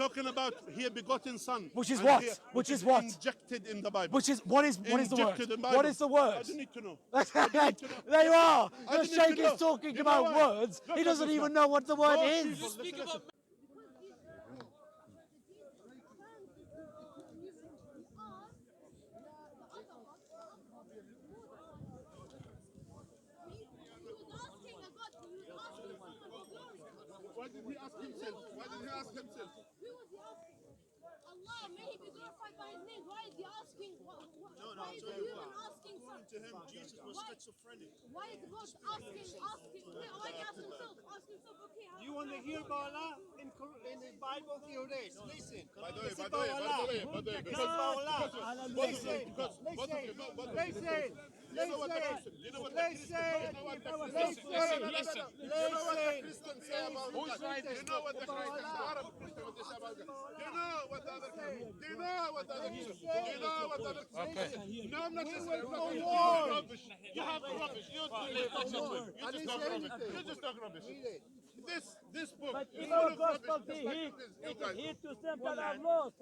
talking about here begotten son. Which is and what? here- Which is what? Injected in the Bible. What is the word? Injected in Bible. What is the word? I don't need to know. There you are. I The don't need Sheikh to is know. talking You know about why? words. Look He at doesn't this even now. know what the word Most is. people- listen. Why did he ask himself? Why did he ask himself? Who was he asking? Allah, may he be glorified by his name. Why is he asking? Why is the human asking According to him, Jesus was schizophrenic. Why is God asking? Why he ask himself? Ask himself, okay. You want to hear about Allah in the Bible? Here it is. Listen. By the way, Listen because listen. both of you, Listen. Listen. you know what the Christians, you know what the Christians, you know what the Christians, you know what the Christians say about that. You know what the Christians, the Arab Christians, what they say about that. You know what the other Christians, you know what the other Christians, you know what the other Christians say. No, I'm not listening. You have rubbish. You have rubbish. You just talk rubbish. You just talk rubbish. This book is full of rubbish, just like you guys.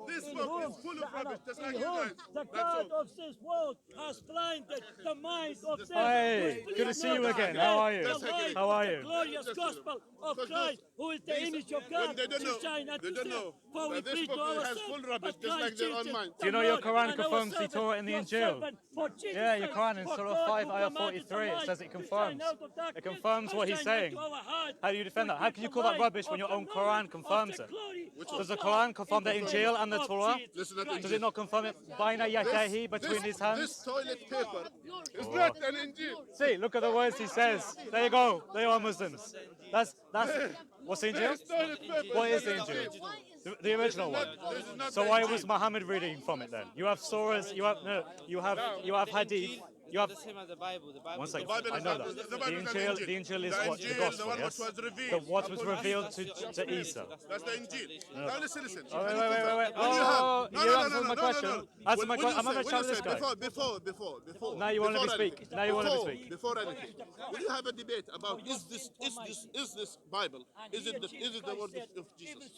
This book is full of rubbish, just like you guys. The That's God all. of this world has blinded the mind of them. Hey, who good to please see you not again. forget How are you? the light How are of you? The glorious gospel of Christ, who is the image of God, When they don't to know, shine at they this don't day. know For we that this preach to book has ourselves, full rubbish, but just like Christ their own Jesus, mind. Do you know the your Lord, Quran and our confirms the servant, Torah and the your Injil? servant, for Jesus' Yeah, your sake, Quran in for Surah God 5, who Ayah commanded 43, the it light says it to confirms. shine out of darkness, It confirms what to he's shine saying. into our heart, How do you defend to that? How give can you the call that light rubbish when of your the own knowledge Quran of confirms the it? glory Does the of Quran God confirm the in the Injil face and the of Torah? Jesus Listen to Christ. Does it not confirm it? Baina Yatahi between his This hands? toilet paper is Oh. not an Injil. See, look at the words he says. There you go. They are Muslims. That's what's the This Injil? toilet paper What is is the not an Injil? Injil. The original one. This is not So the why Injil. was Muhammad reading from it then? You have surahs, you have hadith, you have. The same as the Bible. The Bible One is second. Bible I is know not- that. the Bible is not The Injil. Injil is The what the Injil, gospel, the one yes? which was revealed What was upon revealed to Jesus. Isa. That's the Injil. Now listen. Oh, Can wait. you confirm? Oh, When you have you answered my question. Answer my question. I'm not going to chat with this guy. Before. Now you won't let me speak. Now you won't let me speak. Before anything, when you have a debate about is this Bible? Is it the word of Jesus?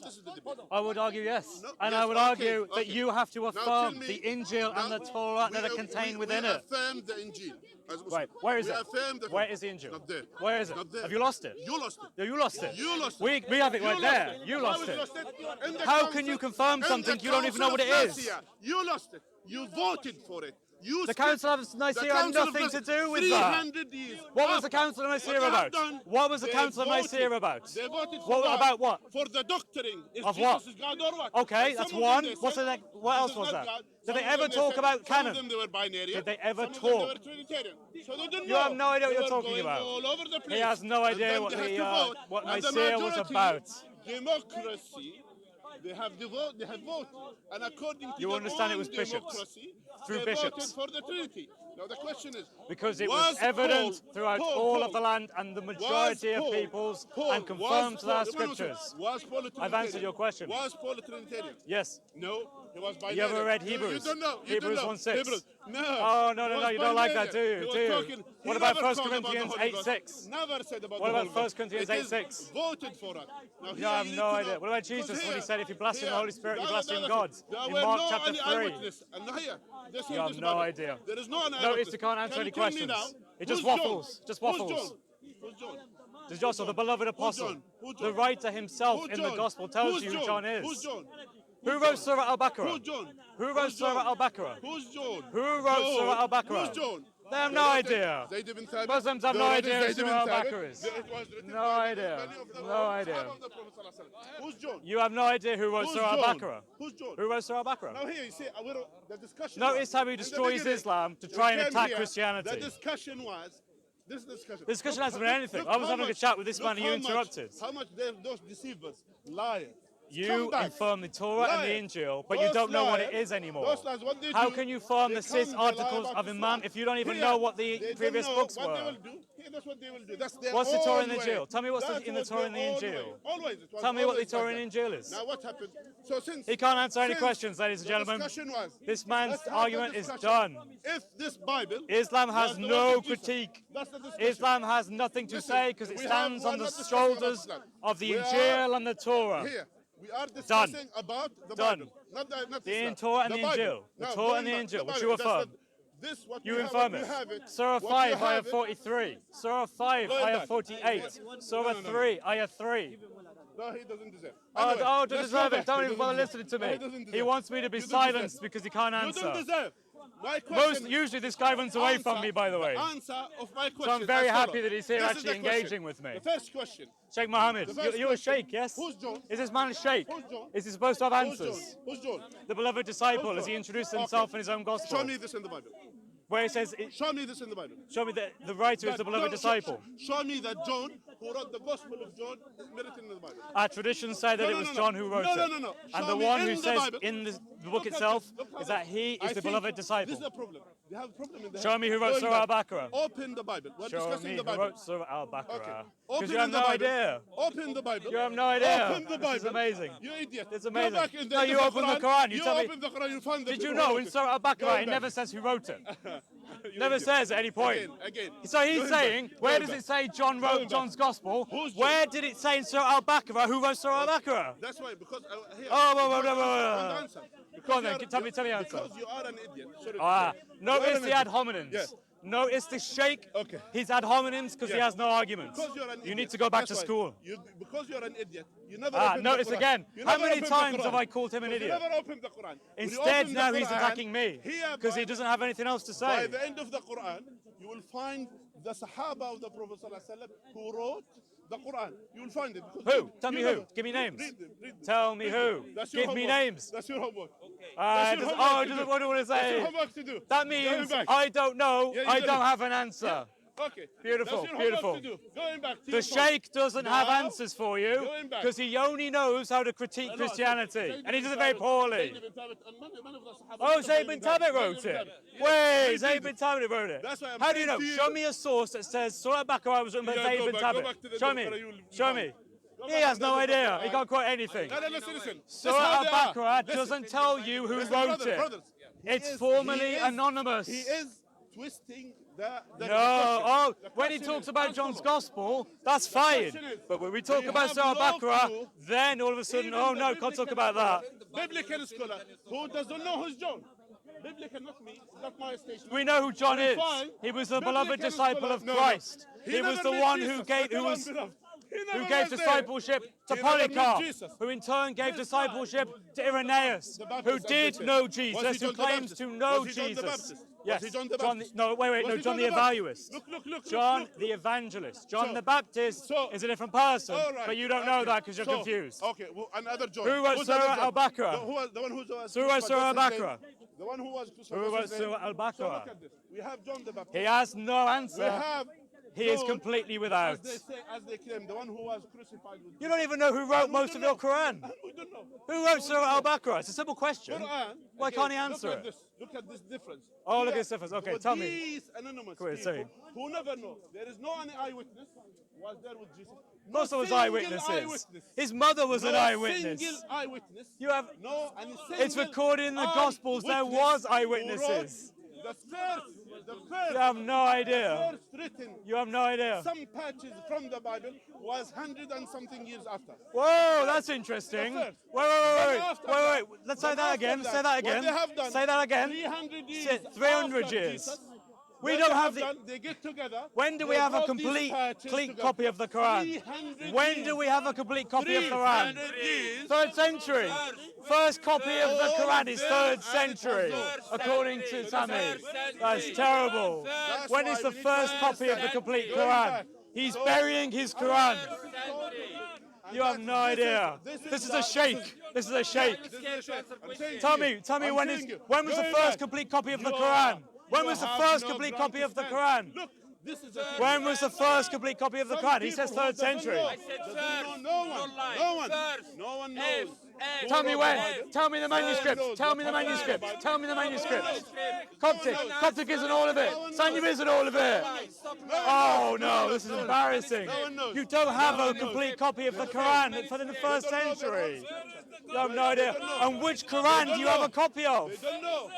This is the debate. I would argue yes. No, And yes, I would okay, argue that okay. you have to Now tell affirm me- the Injil and the now Torah that we- are contained within we it. affirm the Injil as Muslims. Right, where is we it? Affirm the Where is the Injil? It's not there. Where is it? It's not there. Have you lost it? You lost it. Yeah, you lost it. You lost it. We have it right You there. lost it. You How lost is it. In the How council- can you confirm in the something you don't even know what it Council of is? Nicaea, You lost it. You voted for it. You The split- Council of Nicaea the had Council of nothing to Nicaea- do with that. 300 years. What was the after. Council of What Nicaea they have about? done, What was the they Council of Nicaea voted. about? They voted for What what? about what? For the doctrine. Is Of Jesus what? is God or what? Okay, And that's some of them one. they What's said, the next? What Jesus else is was not that? God. Did Some they of ever them talk said- about Some canon? of them they were binary. Did they ever Some of them they talk? were Trinitarian. So they didn't You know. have no idea what They you're were talking going about. all over the place. He has no And idea then what they had the to vote. what And the Nicaea was majority, about. Democracy. They have voted, and according to You their understand it own was bishops. democracy, Through they bishops. voted for the Trinity. Now the question is, Because it was evident throughout all of the Paul, land and the majority of peoples and confirmed to our scriptures. Was Paul a Trinitarian? I've answered your question. Was Paul a Trinitarian? Yes. No, he was binary. You ever read No, Hebrews? You don't know. You Hebrews don't know. 1:6. Hebrews. No. Oh, no, He no, was you don't like that, do binary. you? He Do you? was talking- he What about never 1 called about the Corinthians Holy Ghost. 8:6? Never said about What the about Holy 1 Ghost. Corinthians It is 8:6? voted for us. Now, You here have need no to idea. know, What about because Jesus when he here- said if you blaspheme the here- Holy Spirit, you the blaspheme other- God? There In were Mark no chapter any 3. eyewitness. And now here, just You hear have this no about it. idea. There is no an No, eyewitness. it's you can't answer Can any you tell me questions. now, It just who's waffles. John? Just Who's waffles. John? Who's John? There's also the beloved apostle. Who's John? The writer himself Who's in the John? gospel tells Who's you who John is. Who's John? Who wrote Surah Al-Baqarah? Who's John? Who wrote Who's John? Surah Al-Baqarah? Who's John? Who wrote John. Surah Al-Baqarah? Who's John? They have no idea. Zayd ibn Thabit. Muslims have The no Prophet idea who Zayd ibn Surah Thabit. Al-Baqarah is. It was written No by idea. many of the No Sahaba idea. of the Prophet Sallallahu Alaihi Wasallam. Who's John? You have no idea who wrote Who's Surah John? Al-Baqarah. Who's John? Who wrote Surah Al-Baqarah? Now here you see, the discussion. Notice how he in the destroys beginning, Islam to we try and came attack here, Christianity. The discussion was. This discussion. The discussion Look, hasn't been anything. look I was how having a much- chat with this look man and you how much- interrupted. How much those deceivers, liars. You Come back. affirm the Torah and the Liars. Injil, but you Those don't know what it liars- is anymore. those liars, what they How do, can you form they the six come, they lie articles about of Islam. Imam if you don't even Here, know what they the don't previous know books what were? they will do. Here, that's what they will do. That's their What's the Torah own and the way. Injil? Tell me what's That in the was Torah and the their own Injil. way. Always. It was Tell me what the always Torah like and that. Injil is. Now what happened? So since He can't answer any since questions, ladies and the gentlemen. discussion was, This man's let's have the argument is discussion. done. If this Bible, Islam has was the no word of Jesus, critique. that's the discussion. Islam has nothing to Listen, say because it we stands we're on the not discussing about shoulders Islam. of the We Injil are and the Torah. Here, We are discussing about the Done. Bible, not The Islam. Torah and the Bible. Injil. The No, Torah and the going back. Injil, which Bible. you That's affirm. not- This what You we have, infirm what it. we have it. Surah What you 5, ayah have it. 43. Surah 5, Going ayah back. 48. Surah No. 3, ayah 3. No, he doesn't deserve. Oh, Anyway, to let's go deserve back. it. Don't He even bother doesn't listening deserve. to No, he me. doesn't He deserve. wants me to be You don't deserve. silenced because he can't You answer. don't deserve. My question. Usually this guy runs away from me, by the way. answer of my question. So I'm very as follows. happy that he's here This is actually the question. engaging with me. The first question. Sheikh Mohammed, The first you're a question. sheikh, yes? Who's John? Is this man a sheikh? Who's John? Is he supposed to have Who's John? answers? Who's John? The beloved disciple, Who's as he John? introduced himself Okay. in his own gospel. Show me this in the Bible. Where it says, Show me this in the Bible. show me that the writer is the beloved disciple. Show me that John, who wrote the Gospel of John, is written in the Bible. Our traditions say that No, it no, was no, John no. who wrote No, it. no, no, no. And Show the me one in who the says Bible. in the book Look at itself this. Look is how that he I is the think beloved This disciple. is the problem. They have a problem in the Show head. me who wrote Going Surah back. Al-Baqarah. Open the Bible. We're Show discussing me the who Bible. wrote Surah Al-Baqarah. Okay. Because Open you have in the no Bible. idea. Open the Bible. You have no idea. Open the Bible. This is amazing. You idiot. It's Go amazing. back in the No, end you of open the Quran. You tell me. open the Quran, you find the Did you people who know wrote in it. Surah Al-Baqarah Going it never back. says who wrote it? You Never idiot. says at any point. Again. So he's Going back. saying, where Going does back. it say John Going wrote back. John's Gospel? Who's John? Where did it say in Surah Al-Baqarah who wrote Surah Al-Baqarah? That's why, because here. Oh, whoa, want whoa, whoa, the whoa. answer. Go on Because then, you are- tell me the answer. Because you are an idiot. Sorry to Ah, say. notice You are the an ad idiot. hominems. Yes. Notice the Sheikh. Okay. He's ad hominems because he Yeah. has no arguments. Because you're an You need idiot. to go back That's to why. school. Because you're an idiot. You never Ah, opened notice the Quran. again. You How never many opened the times Quran. have I called him an Because idiot? You never opened the Quran. When you Instead, open now the he's Quran, attacking me here because he by- doesn't have anything else to By say. the end of the Quran, you will find the Sahaba of the Prophet ﷺ who wrote the Quran. You will find it. because Who? you- Tell me you who. never- Give me names. Read them, read them. Tell me Read who. them. That's your Give me homework. names. That's your homework. That's your just, homework oh, to just do. what do I want to That's your say? homework to do. That Going means back. I don't know. Yeah, you I don't don't know. have an answer. Okay. Beautiful, That's your beautiful. homework to do. Going back to The your point. Sheikh doesn't have Now, answers for you going back. because he only knows how to critique Christianity, and he does it very poorly. Oh, Zayd bin Thabit wrote it. Wait, Zayd bin Thabit wrote it. That's why I'm How do you saying know? to you- Show me a source that says Surah Al-Baqarah was written by Yeah, Zayd go bin back Thabit. to the Show book, me. or you'll Show find me. it. Go He back has to no the idea. book. He can't quote anything. No, listen. Surah Al-Baqarah doesn't tell you who Listen, wrote brothers. it. It's formally anonymous. He is twisting the No, question. oh, The when he question talks is, about answer John's me. gospel, that's fine. question is, But when we talk we about have Surah no Al-Baqarah, clue. then all of a sudden, Even oh the no, can't talk biblical about that. Biblical scholar who doesn't know who's John. Biblical, not me, not my station. We know who John is. Fine. He was the Biblical beloved disciple scholar- of no. Christ. He He was never the met one Jesus, who gave, let who alone was, beloved. He who never gave was there. discipleship to He never met Polycarp, Jesus. who in turn gave discipleship to Irenaeus, The Baptist, who as they did say. know Was he Jesus, John who the claims Baptist? to know Was he John the Jesus. Baptist? Yes, Was he John the John. Baptist? No, wait, Was no, he John the John the Evangelist. Look. John the Evangelist. John So- the Baptist so- is a different person, All right. but you don't know Okay. that because you're So- confused. Okay, well, another John. Who wrote Who's Surah another John? Al-Baqarah? The one who was Who wrote Surah what's his name? Al-Baqarah? The one who was crucified. Who what's his wrote name? Surah Al-Baqarah? So look at this. We have John the Baptist. He has no We answer. have He is John, completely without. as they claim, the one who was crucified with You don't even know who wrote most of your Quran. We don't know. Who wrote Surah Al-Baqarah? It's a simple question. Quran, Why again, can't he answer look at it? this. Look at this difference. Oh, look at Here, this difference. Okay, with tell me. These anonymous Go ahead, people say. who never know. There is no any eyewitness was there with Jesus. Of course there was single eyewitnesses. eyewitness. His mother was an No eyewitness. single eyewitness. You have. No, and It's recorded in the Gospels there was eyewitnesses. The first, You have no idea. first written, You have no idea. some patches from the Bible was 100 and something years after. Whoa, that's interesting. The first. Wait. Let's say Then that after again. that, Say that what again. they have done, Say that again. 300 years. Say 300 after years. Jesus, We what don't they have the. done, they get together. When do we they have a brought these complete patches together. copy of the Quran? 300 When years. do we have a complete copy of the Quran? 300 years. 3rd century. First copy of the Quran is 3rd century, according to Tammy. That's terrible. That's When why is the we need first to copy of the understand. complete Going Quran? back. He's So- burying his Quran. And You have no idea. this This is the- a sheikh. This is a sheikh. this is the- I'm saying Tell to you, me I'm when saying you, when was the going first back, complete copy of the you Quran? When you was the have first no complete ground copy to of the stand. Quran? Look, this is a When was the first complete copy of the Some Quran? He says people who 3rd century. doesn't know, no one knows. Tell me Who when. wrote the Bible? Tell me the manuscript. knows Tell me the what manuscript. Bible. Tell me the manuscript. Coptic. Coptic isn't all of it. Sanyu isn't all of it. Oh no, this is embarrassing. No one knows. You don't have No a one knows. complete copy of the Quran for the 1st century. You have no idea. And which Quran do you have a copy of? They don't know.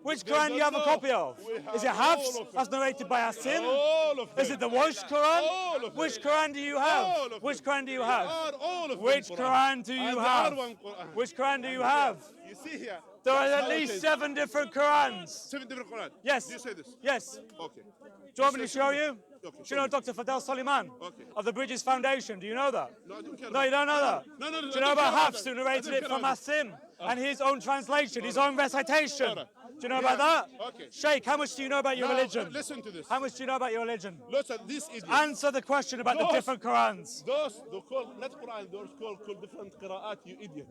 Which There's Quran do you have a no- copy of? we Is have it Hafs, all of them. as narrated by Asim? All of them. Is it the Wash Quran? All of Which them. Quran do you have? All of Which them. Quran do you They have? are all of them Which Quran do And you they have? are one Quran. Which Quran do you have? You see here. There are that's at how it least is. 7 different Qurans. 7 different Quran. Yes. Do you say this? Yes. Okay. Do you want me to show you? Okay, Do you know show Dr. Fidel Soliman Okay. of the Bridges Foundation? Do you know that? No, I don't care No, you don't know that? No, no, no. Do you know about Hafs, who I narrated don't it care from about Asim and his own translation, his own recitation? All right. Do you know Yeah, about that? okay. Sheikh, how much do you know about your Now, religion? listen to this. How much do you know about your religion? Listen, this is Answer the question about the Those- different Qurans. those they call not Quran, those call different qira'at, you idiot.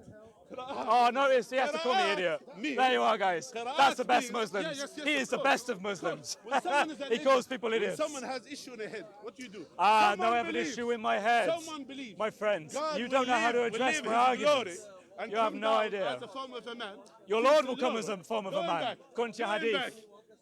Qira'at. Oh, notice he has to call me Qira'at idiot. means- There you are, guys. Qira'at That's the best means- Muslims. Yeah, yes, He of is the course. best of Muslims. When someone is an He idiot, calls people when idiots. someone has issue in the head, what do you do? Ah, Someone no, I have an believes. issue in my head. Someone believes. My friends, God you will don't know how to leave- will address leave my his arguments. glory and You have come no down idea. As a form of a man. Your This Lord is will the come Lord. as a form of a Going man. back, According to going Hadith. back,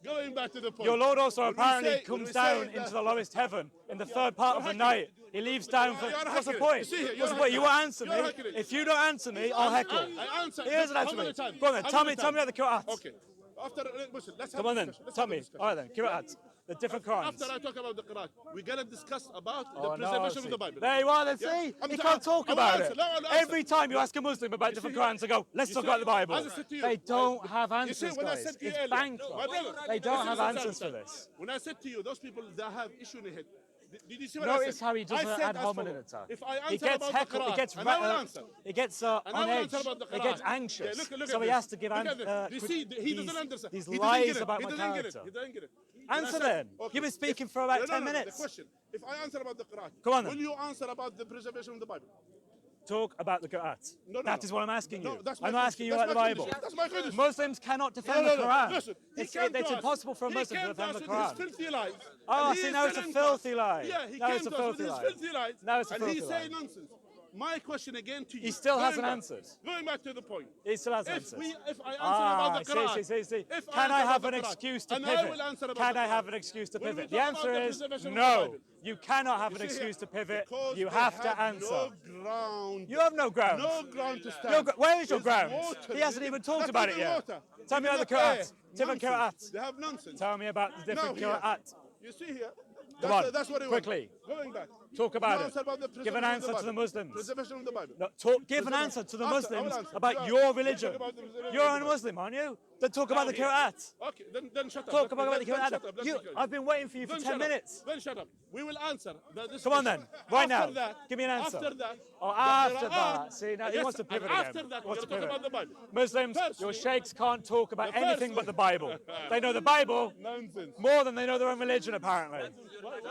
Going back to the point. Your Lord also When we apparently say- when comes we down say into that- the lowest heaven in the third part of the You're night. He leaves down for. You're What's the hacking it. point? You see here, you're What's the point? You hacking won't it. answer You're me. hacking it. If you don't answer me, I'll heckle. I answer. He doesn't How answer many me. times? Go on then. How Tell many me about the Qur'an. Okay. After listen, let's have Come a on then. discussion. Let's Tell have a me. discussion. All right then. Qur'an. The different Qur'ans. After I talk about the Quran, we're gonna discuss about the Oh, no, preservation see. of the Bible. There you are, then Yeah. see? I'm He t- can't talk I will about answer. it. No, I will answer. Every time you ask a Muslim about different see, Qur'ans, they go, let's You talk see, about the Bible. as I said to you, They don't have You answers, see, when I guys. said to you It's earlier, bankrupt. my brother, They don't listen, have listen, answers for listen. this. When I said to you, those people that have issue in the head, did you see what I Notice said? how he does I an said ad as hominem follows. attack. If I answer He gets about heckled, the Quran, he gets and I will answer. he gets And I on will edge, answer about the he gets Quran. anxious, Yeah, look so at he this. has to give Look at this. You see, he doesn't these understand. these He doesn't lies get it. about He my doesn't get it. character. He doesn't get it. When I Answer said- then. okay, You've been speaking for no, about no, 10 no, minutes. The question, if I answer about the Quran, Come on then. will you answer about the preservation of the Bible? Talk about the Qur'an. No, no, That no. is what I'm asking No, you. that's my I'm not asking you condition. about the That's my Bible. condition. That's my condition. Muslims cannot defend No, the no, no. Quran. Listen, he It's came to us. impossible for a He Muslim to came defend the us with his Quran. filthy lies. Oh, And he see, is now it's a telling filthy us- lie. Yeah, he Now came it's a to us with filthy his lie. filthy lies. Now it's a and filthy he's lie. saying nonsense. My question again to you. He still going hasn't back- answered. Going back to the point. He still hasn't If answered. if I answer about the Quran, see. if Can I answer have about an the Quran, excuse to and I will pivot? answer about Can the I Quran. have an excuse to When we pivot? The talk about answer the is preservation of the no. Bible, You cannot have an you see excuse here, to pivot. because You they have to answer. No ground. You have no ground. No ground to stand. Your where is your It's ground? water. He hasn't even talked Not about it even yet. water. Tell me Even about the not air. Qur'an. Different Nonsense. Qur'an. They have nonsense. Tell me about the different Now here, Qur'an. You see here? Come on, That's what he quickly. wants. Going back. Talk about You it. answer about the Give an preservation of answer to the Bible. Muslims. Preservation of the Bible. No, give an Preservation- answer to the After, I will Muslims answer. about Yeah, your let's religion. talk about the preservation You're of a the Muslim, aren't you? Then talk about the Bible. Qur'an. Okay, then shut up. Talk about Then the Qur'an. shut up. Let me You, finish. I've been waiting for you for Then 10 shut up. minutes. Then shut up. We will answer. Come on then, right now. After that, Give me an answer. After that. Oh, the after Quran- that. See, now he Yes, wants to pivot and again. After that, He we're wants going to to talk pivot. about the Bible. Muslims, Firstly- your sheikhs can't talk about The anything first- but the Bible. They know the Bible Nonsense. more than they know their own religion, apparently.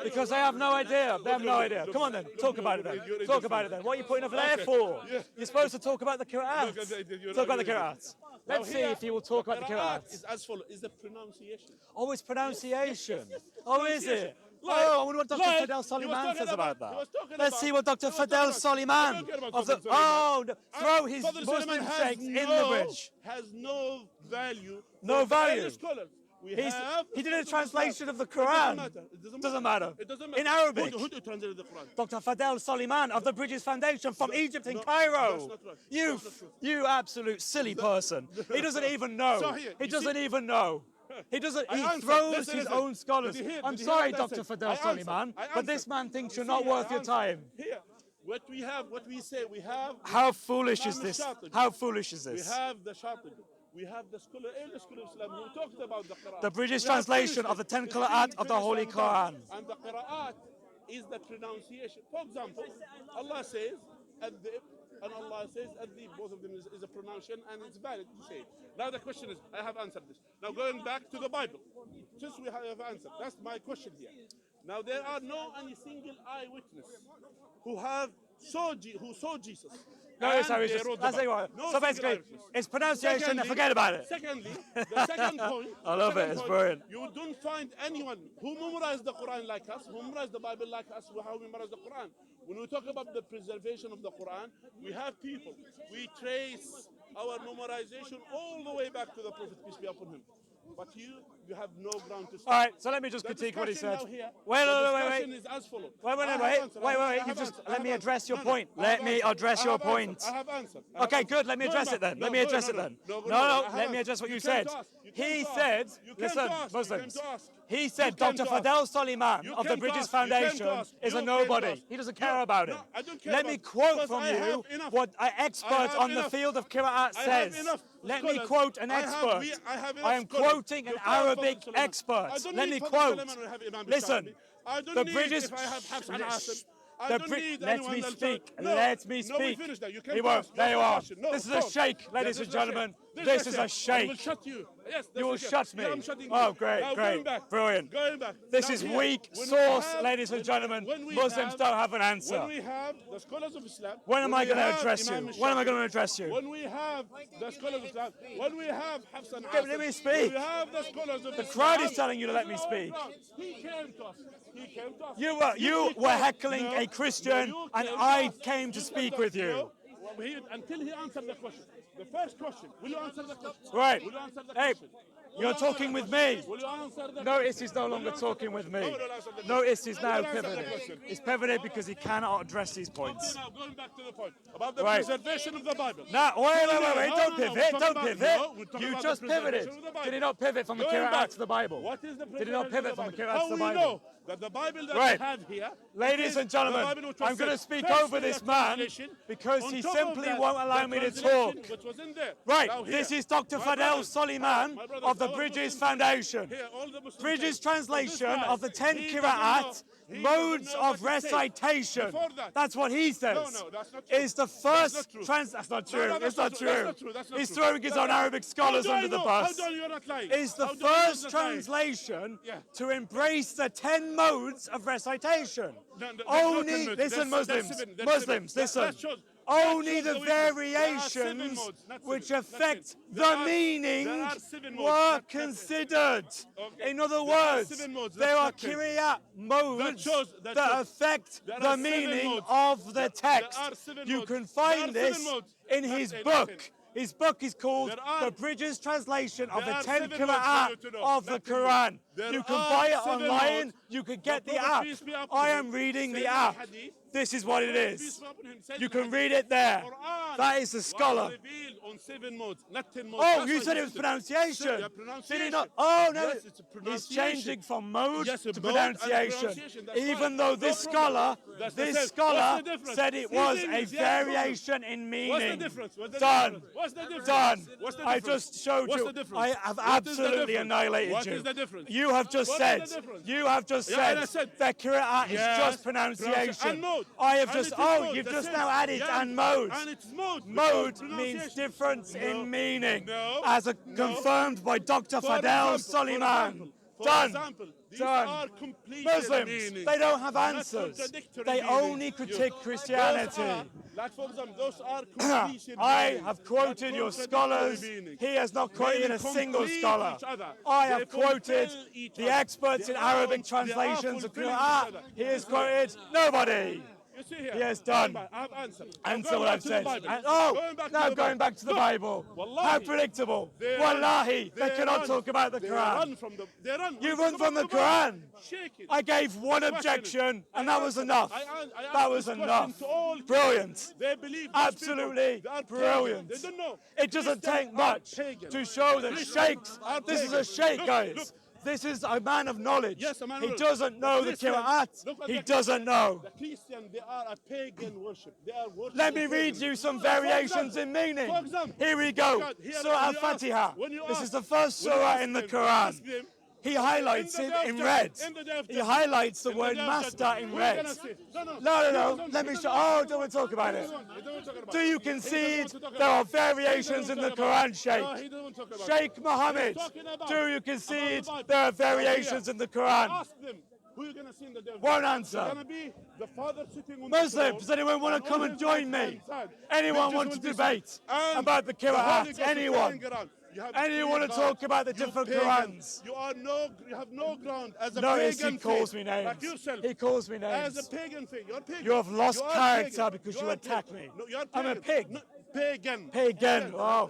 Because they have no idea. They have no idea. Come on then, talk about it then. Talk about it then. What are you putting over there for? Yeah. You're supposed to talk about the Qur'an. Look, you're Talk about the not- Qur'an. Let's see if he will talk about the Qur'an. Is as follows. Is the pronunciation. Oh, it's pronunciation. Oh, is it? Like- Oh, I wonder what Dr. like Fidel he was Soliman talking says about he was that. talking Let's about- see what Dr. he was Fidel talking about- Soliman I don't care about of the Fidel Soliman. throw his Fidel Muslim Soliman has sheikhs in the bridge. Has no value. No for value. any scholars. We He have. did a translation of the It doesn't Quran. matter. It Doesn't matter. It doesn't matter. In Arabic. Who translated the Quran? Dr. Fidel Soliman of the Bridges Foundation from Egypt in Cairo. that's not right. You, That's not true. you absolute silly person. He doesn't even know. So here, He you doesn't see- even know. He doesn't. I He answered. throws Listen, his listen. own scholars. Did you hear- I'm did you hear sorry, what I Dr. said? Fidel I answered. Soliman, I but this answered. man thinks you're See, not I worth your answered. time. Here, what we have, what we say, we have. How foolish is Imam this? Shatibi. How foolish is We this? have the Shatibi. We have the scholar, the school of Islam who talked about the Quran. The British We have translation finished of the it. 10 It's Qira'at being of the finished Holy and done. Quran. And the Qira'at is the pronunciation. For example, Allah says, Adib, and Allah says, Adib. Both of them is a pronunciation and it's valid to say it. Now the question is, I have answered this. Now going back to the Bible, since we have answered, that's my question here. Now there are no any single eyewitness who saw Jesus. Notice how and he's they just, wrote the that's it. Bible. No So single basically, eyewitness. it's pronunciation and Secondly- forget about it. Secondly, the second point. I love the it, second it's point, brilliant. You don't find anyone who memorized the Quran like us, who memorized the Bible like us, how we memorize the Quran. When we talk about the preservation of the Quran, we have people. We trace our memorization all the way back to the Prophet, peace be upon him. But you have no ground to speak. All right, so let me just The critique what he discussion said. now here, Wait, the wait. discussion is as follows. Wait. You just let me address your point. Let me address your point. I have answered. Okay, good. Let me address it then. Let me address it then. No. Let me address what you said. He said, listen, Muslims. He said Dr. Fadel Soliman of the British Foundation is a nobody. He doesn't care about it. Let me quote from you what an expert on the field of Qira'at says. Let me quote an expert. I am quoting an Arabic expert. Let me quote. Listen, the British. Let me speak. Let me speak. He won't. There you are. This is a Sheikh, ladies and gentlemen. This is a Sheikh. You will shut me. Oh, great. Brilliant. This is weak source, ladies and gentlemen. Muslims don't have an answer. When we have the scholars of Islam, when am I going to address you? When am I going to address you? When we have the scholars of Islam, when we have Hafsan let me speak. we have the scholars of the Islam, crowd is telling you to let me speak. He came to us. You were heckling a Christian, and I came to speak with you. Until he answered the question. The first question. Will you answer the question? Right. Will you answer the Hey, question? you're talking with me. Will you answer the Notice he's no longer talking with me. Notice he's now pivoted. He's pivoted because he cannot address these points. Now, going back to the point about the preservation of the Bible. Now, wait. Don't pivot. Don't we're pivot. talking You about just the pivoted. preservation of the Bible. Did he not pivot from the Going Qira'at back. to the Bible? What is the Did he not pivot from the Qira'at How to the we Bible? know that the Bible that Right. we have here, Ladies and gentlemen, I'm going to speak over this man because he simply won't allow me to talk. Right, this is Dr. Fadel Soliman of the British Foundation. British translation of the 10 Qira'at modes of recitation. That's what he says. Is the first that's not true. It's not true. He's throwing his own Arabic scholars under the bus. Is the first translation to embrace the 10 modes of recitation. Only, listen, Muslims, listen. Only the variations which affect the meaning were considered. In other words, there are Qira'at modes that affect the meaning of the text. You can find this in his book. His book is called The British Translation of the 10 Qira'at of the Quran. You can buy it online. You can get the app. I am reading the app. This is what it is. You can read it there. That is the scholar. Oh, you said it was pronunciation. Did he not? Oh, no. He's changing from mode to pronunciation. Even though this scholar said it was a variation in meaning. Done. I just showed you. I have absolutely annihilated you. You have just said that Qira'at is just pronunciation. I have just, you've just now added and mode. Mode means difference in meaning, as confirmed by Dr. Fadel Soliman. Done. Muslims, they don't have answers. They only critique Christianity. I have quoted your scholars. He has not quoted a single scholar. I have quoted the experts in Arabic translations of Qur'an. He has quoted nobody. He has done. Answer what I've said. Now going back to the Bible. How predictable. Wallahi, they cannot talk about the Quran. You run from the Quran. I gave one objection, and that was enough. That was enough. Brilliant. Absolutely brilliant. It doesn't take much to show that sheikhs, this is a sheikh, guys. This is a man of knowledge. He doesn't know the Qira'at. He doesn't know. The Christians, they are a pagan worship. They are worship. Let me read you some variations in meaning. Here we go. Surah Al-Fatiha. This is the first surah in the Quran. He highlights it in red. He highlights the word master in red. No. Let me show. Oh, don't want to talk about it. Do you concede there are variations in the Quran, Sheikh? Sheikh Mohammed, do you concede there are variations in the Quran? Who are you going to see in the devil? Won't answer. It's going to be the Father sitting on Muslims, does anyone want to come and join me? Anyone want to debate about the Qira'at? Anyone? Anyone want to talk about the different Qurans? You have no ground as a Notice pagan he calls faith, me names. like yourself. He calls me names. As a pagan faith, you're pagan. You have lost character pagan. because you attack me. No, you're I'm a pagan. pig. No, pagan. Pagan. Oh,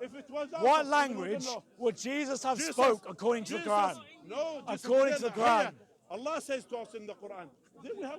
If it was What also, language would Jesus have spoke according to the Quran? No, Jesus According to the said, Quran. Allah says to us in the Quran.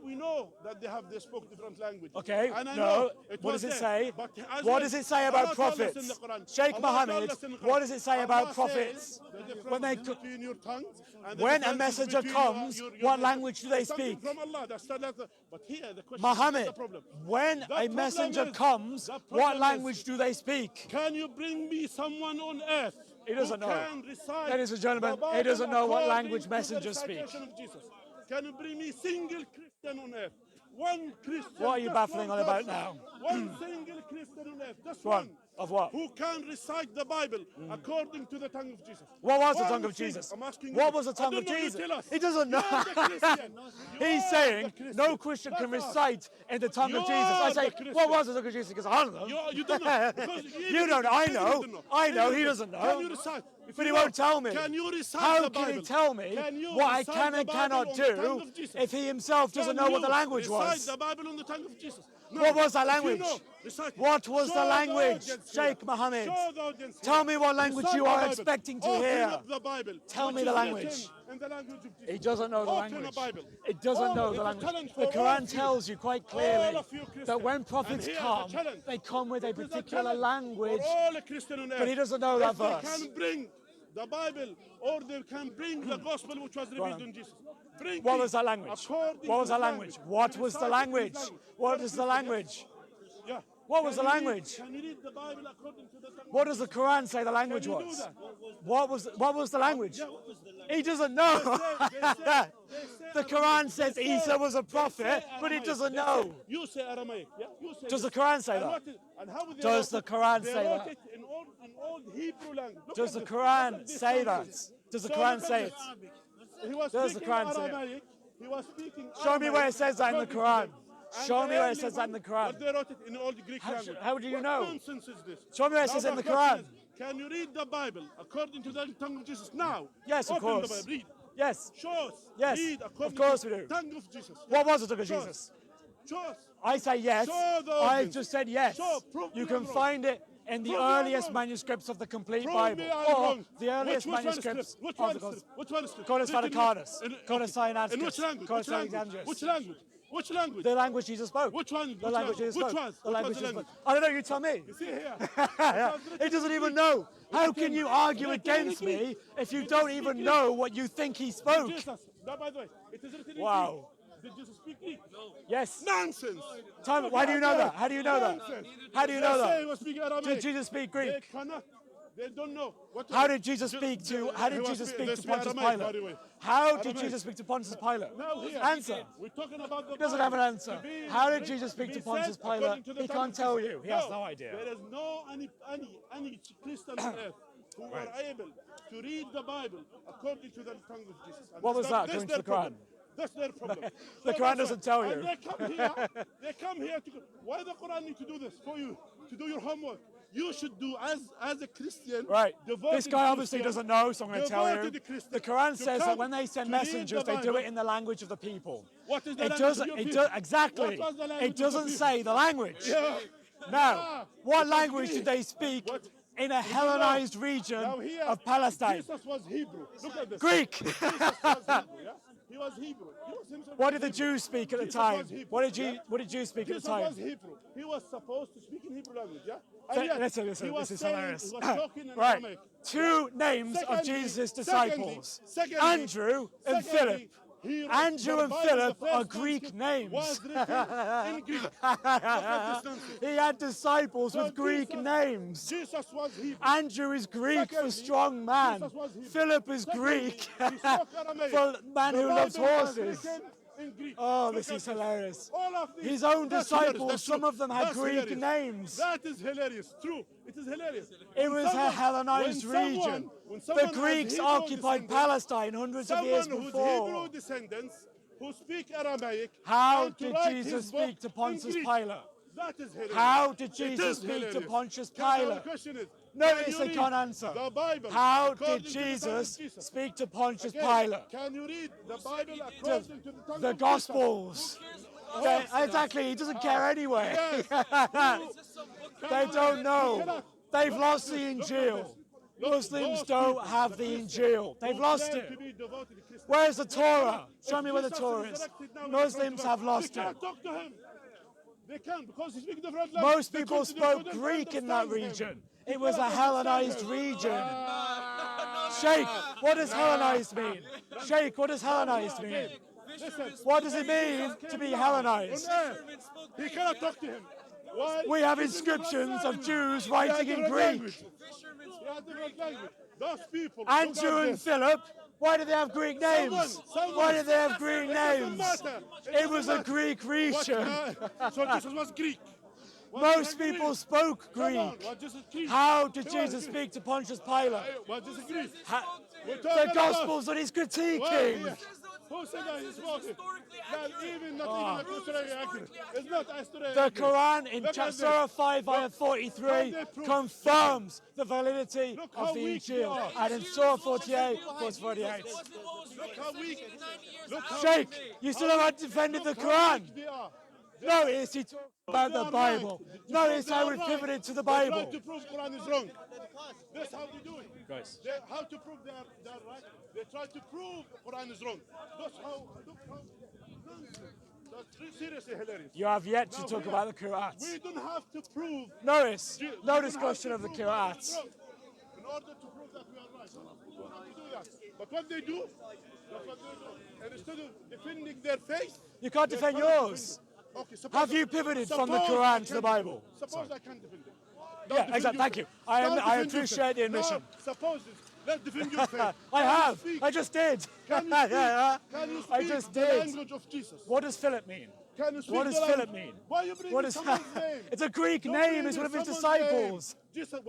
We know that they spoke different languages. Okay, And I no. know What does it say? but as What well, does it say about Allah told us in prophets? the Quran, Sheikh Allah Mohammed, told us in the Quran, what does it say about Allah prophets? says the difference When they between your tongues and the when a difference messenger between comes, what language do they something speak? from Allah. That's but here the question Muhammad, is the problem. when The a problem messenger is- comes, the what problem language is- do they speak? Can you bring me someone on earth He doesn't who know. can recite Ladies and gentlemen, the he doesn't Bible know what according language to the messengers speak. recitation of Jesus? Can you bring me single Christian on earth? One Christian. What are you just baffling one on about person. now? One single Christian on earth. Just One. one. Of what? Who can recite the Bible according to the tongue of Jesus? What was the One tongue of single- Jesus? I'm asking What you. was the I tongue don't of know, you Jesus? tell us. He doesn't know. You are the Christian. You He's are saying the Christian. no Christian can That's us. recite in the tongue You of Jesus. I are say, the Christian. what was the tongue of Jesus? He goes, I don't know. You don't know. Because You don't know. I know. I know. He Even- doesn't know. Can you recite? If But you he won't know, tell me. Can you recite How the can Bible? he tell me Can you what I recite can the and Bible cannot on the tongue do of Jesus? if he himself doesn't Can know what the you language recite was? the Bible on the tongue of Jesus? No. What was that If you language? know, recite it. What was Show the language? audience here. Sheikh Mohammed, Show the audience tell here. me what language Recite you the are Bible. expecting to Open hear. up the Bible, Tell which me the is language. written in the language of Jesus. He doesn't know the Open language. the Bible. It doesn't know It's the a language. challenge The for all Quran of you. tells you quite All clearly of you Christians. that when And prophets here's the come, challenge. they come with a It is particular challenge language. For all the Christian on earth. But he doesn't know that If they verse. can bring the Bible or they can bring the gospel which was revealed in Jesus. Bring What me was that language? according What to was that his language? What was the Recite it in his language? What is the Christian, language? Yeah. What was Can the you read- language? Can you read the Bible according to the tongue? What does the Quran say the language Can you do was? that? What was the language? Yeah, what was the language? He doesn't know. They say The Quran says Isa was a prophet, but he Aramaic. doesn't They say- know. You say Aramaic, yeah? You say Does the this. Quran say And that? what is- and how they Does wrote the it? Quran They say wrote that? it in old Hebrew language. Look Does at the this. Quran Look at this say language. that? Does the So Quran look at say this. it? He was Does the speaking Quran say it? Aramaic. He was speaking Show me where it says that in the according to Quran. them. And Show the me where it early says that in the one, Quran. But they wrote it in old Greek language. how do you What know? nonsense is this? Show me where it Now says in the question Quran. is, can you read the Bible according to the tongue of Jesus now? Yes, of Open the course. Bible. Read. Yes. Show us. Yes, Read according of course to we the do. tongue of Jesus. What was the tongue of Show us. Jesus? Show us. I say yes. Show the I audience. just said yes. Show, prove You me can I'm wrong. find it in the Prove me I'm earliest wrong. manuscripts of the complete Prove Bible, me I'm or wrong. the earliest Which manuscripts Which of the manuscript? Which manuscript? Codex Written Vaticanus, in- Codex In which Sinaiticus, language? Codex Which language? Alexandrinus. Which language? Which language? The language Jesus spoke. Which one? The language Jesus Which spoke. was? The What language was the Jesus language? spoke. I don't know, you tell me. You see here. He doesn't even know. How can you argue against me if you don't even know what you think he spoke? Jesus. No, by the way, it is written in Wow. Greek. Did Jesus speak Greek? Yes. Nonsense. Tell me, why do you know that? How do you know that? Nonsense. How do you They know say that? he was speaking Aramaic. Did Jesus speak They Greek? cannot. They don't know. What How did Jesus speak to? How He did was Jesus speak- speak they to speak Pontius Aramaic, by the Pilate? way. How did Aramaic. Jesus speak to Pontius Pilate? Now here, Answer. we're talking about the He doesn't have an answer. How did Jesus speak to Pontius Pilate? He can't tell you. He has no idea. There is no any Christian on earth who are able to read the Bible according to the tongue of Jesus. And What was that that's according to their the problem. Quran? That's their problem. The So Quran that's doesn't why- tell and you. They come here to. Why the Quran need to do this for you? To do your homework. You should do as a Christian. Right. devoted This guy obviously Christian, doesn't know, so I'm going to tell you. devoted Christian, The Quran to says that come when they send to read messengers, the they do Bible. it in the language of the people. What is the It language doesn't. of It your does people? exactly. What was the language It of the doesn't people? say the language. Yeah. Now, Ah, what it was language Greek. did they speak What? in a Hellenized region Now here, of Palestine? Jesus was Hebrew. Look at this. Greek. Jesus was Hebrew, yeah? He was Hebrew. He was himself What did the Hebrew. Jews speak at the Jesus time? was Hebrew, What did yeah? Jews speak at Jesus the time? was Hebrew. He was supposed to speak in Hebrew language, yeah? So- And yet, listen, he was this is saying- hilarious. He was talking in Right, Aramaic. two names of Secondly- Jesus' secondly- disciples, secondly- Andrew and secondly, Philip. he wrote Andrew the and Bible, Philip the first are Greek manuscript names. Was written in Greek. Look at this nonsense. He had disciples So with Greek Jesus- names. Jesus was Hebrew. Andrew is Greek for Secondly, strong man. Jesus was Hebrew. Philip is Secondly, Greek he spoke Aramaic. for man The who loves Bible was horses. written in Greek. Oh, Look this at is hilarious. All of these. His own That's hilarious. disciples, That's some true. of them had That's Greek hilarious. names. That is hilarious. True. It is hilarious. It was a Hellenized region. The Greeks occupied Palestine hundreds of years Someone whose before. Hebrew descendants who speak Aramaic. How and to did write Jesus his book speak to in Pontius Greek. Pilate? That is hilarious. How did It Jesus is speak to hilarious. Pontius Now the Pilate? question is, Notice can you they read can't answer. The Bible How according did to the tongue of Jesus Jesus? speak to Pontius Again, Pilate? Can you read the Bible according to the tongue The of Gospels. Exactly, he doesn't care anyway. Jesus? Yes. They don't know. They've lost the Injil. Muslims don't have the Injil. They've lost it. Where's the Torah? Show me where the Torah is. Muslims have lost it. Talk to him. They can because he speaks different language. Most people spoke Greek in that region. It was a Hellenized region. Sheikh, what does Hellenized mean? Sheikh, what does Hellenized mean? What does it mean to be Hellenized? He cannot talk to him. Why? We have inscriptions of Jews writing in Greek. Those people. Andrew and Philip, why do they have Greek names? Why do they have Greek names? It was a Greek region. So Jesus was Greek. Most people spoke Greek. How did Jesus speak to Pontius Pilate? The Gospels that he's critiquing. Who said that he's spoken? Not even accurate. It's not accurate. The Quran in Surah 5 ayah 43 confirms the validity of the Injil. And in Surah 48, verse 48. Look how weak. Sheikh, you still haven't defended the Quran. Notice he talks about the Bible. Notice how we pivoted to the Bible. They try to prove Quran is wrong. That's how they do it. Guys. How to prove they're right? They try to prove Quran is wrong. That's how. Look how. That's seriously hilarious. You have yet to talk about the Qur'an. We don't have to prove. Notice, no discussion of the Qur'an. In order to prove that we are right, we don't have to do that. But what they do, that's what they do. And instead of defending their faith, you can't defend yours. Okay, have you pivoted from the Quran to the Bible? Suppose I can't defend it. Yeah, exactly. Thank you. I appreciate the admission. Suppose let's defend your faith. I have. I just did. Can you speak, I just the did. language of Jesus? What does Philip mean? Can you speak What does the Philip language? mean? Why are you bringing What is someone's name? It's a Greek Don't name. bring It's one of his someone's disciples. Name. Jesus,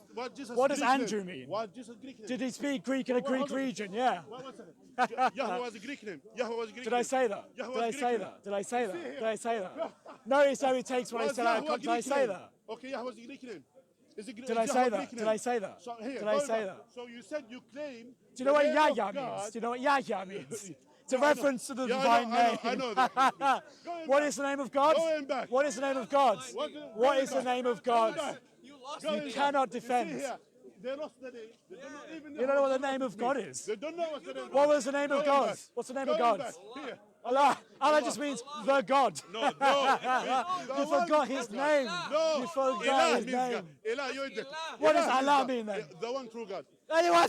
what Jesus What does Greek Andrew name? mean? What Jesus Greek name? Did he speak Greek in a Greek region? Yeah. One second. Yahweh was a Greek name. Yahweh was a Greek Did I say that? Yahweh Did I was say Greek that? Did I say that? Did I say that? Notice how he takes what I said out of context. Did I say that? Okay, Yahweh was a Greek name. Did I say that? Did I say that? So here, Did I say that? So you said you claim. Do you know what the name of Yahya God- means? Do you know what Yahya means? It's a Yeah, I know. reference to the Yeah, divine name. I know that. What is the name of God? Going back. What is the name of God? What is the name of God? Going You back. cannot You see defend. here, they lost the name. They don't even You don't know what the name of God is. They don't know what the name. What was the name of Going God? back. What's the name of Going God? back. Here. Allah. Allah just means the God. No. You forgot his name. No. You forgot Ilah his means name. God. Ilah, you idiot. What does Ilah means Allah God. mean then? The one true God. Anyway,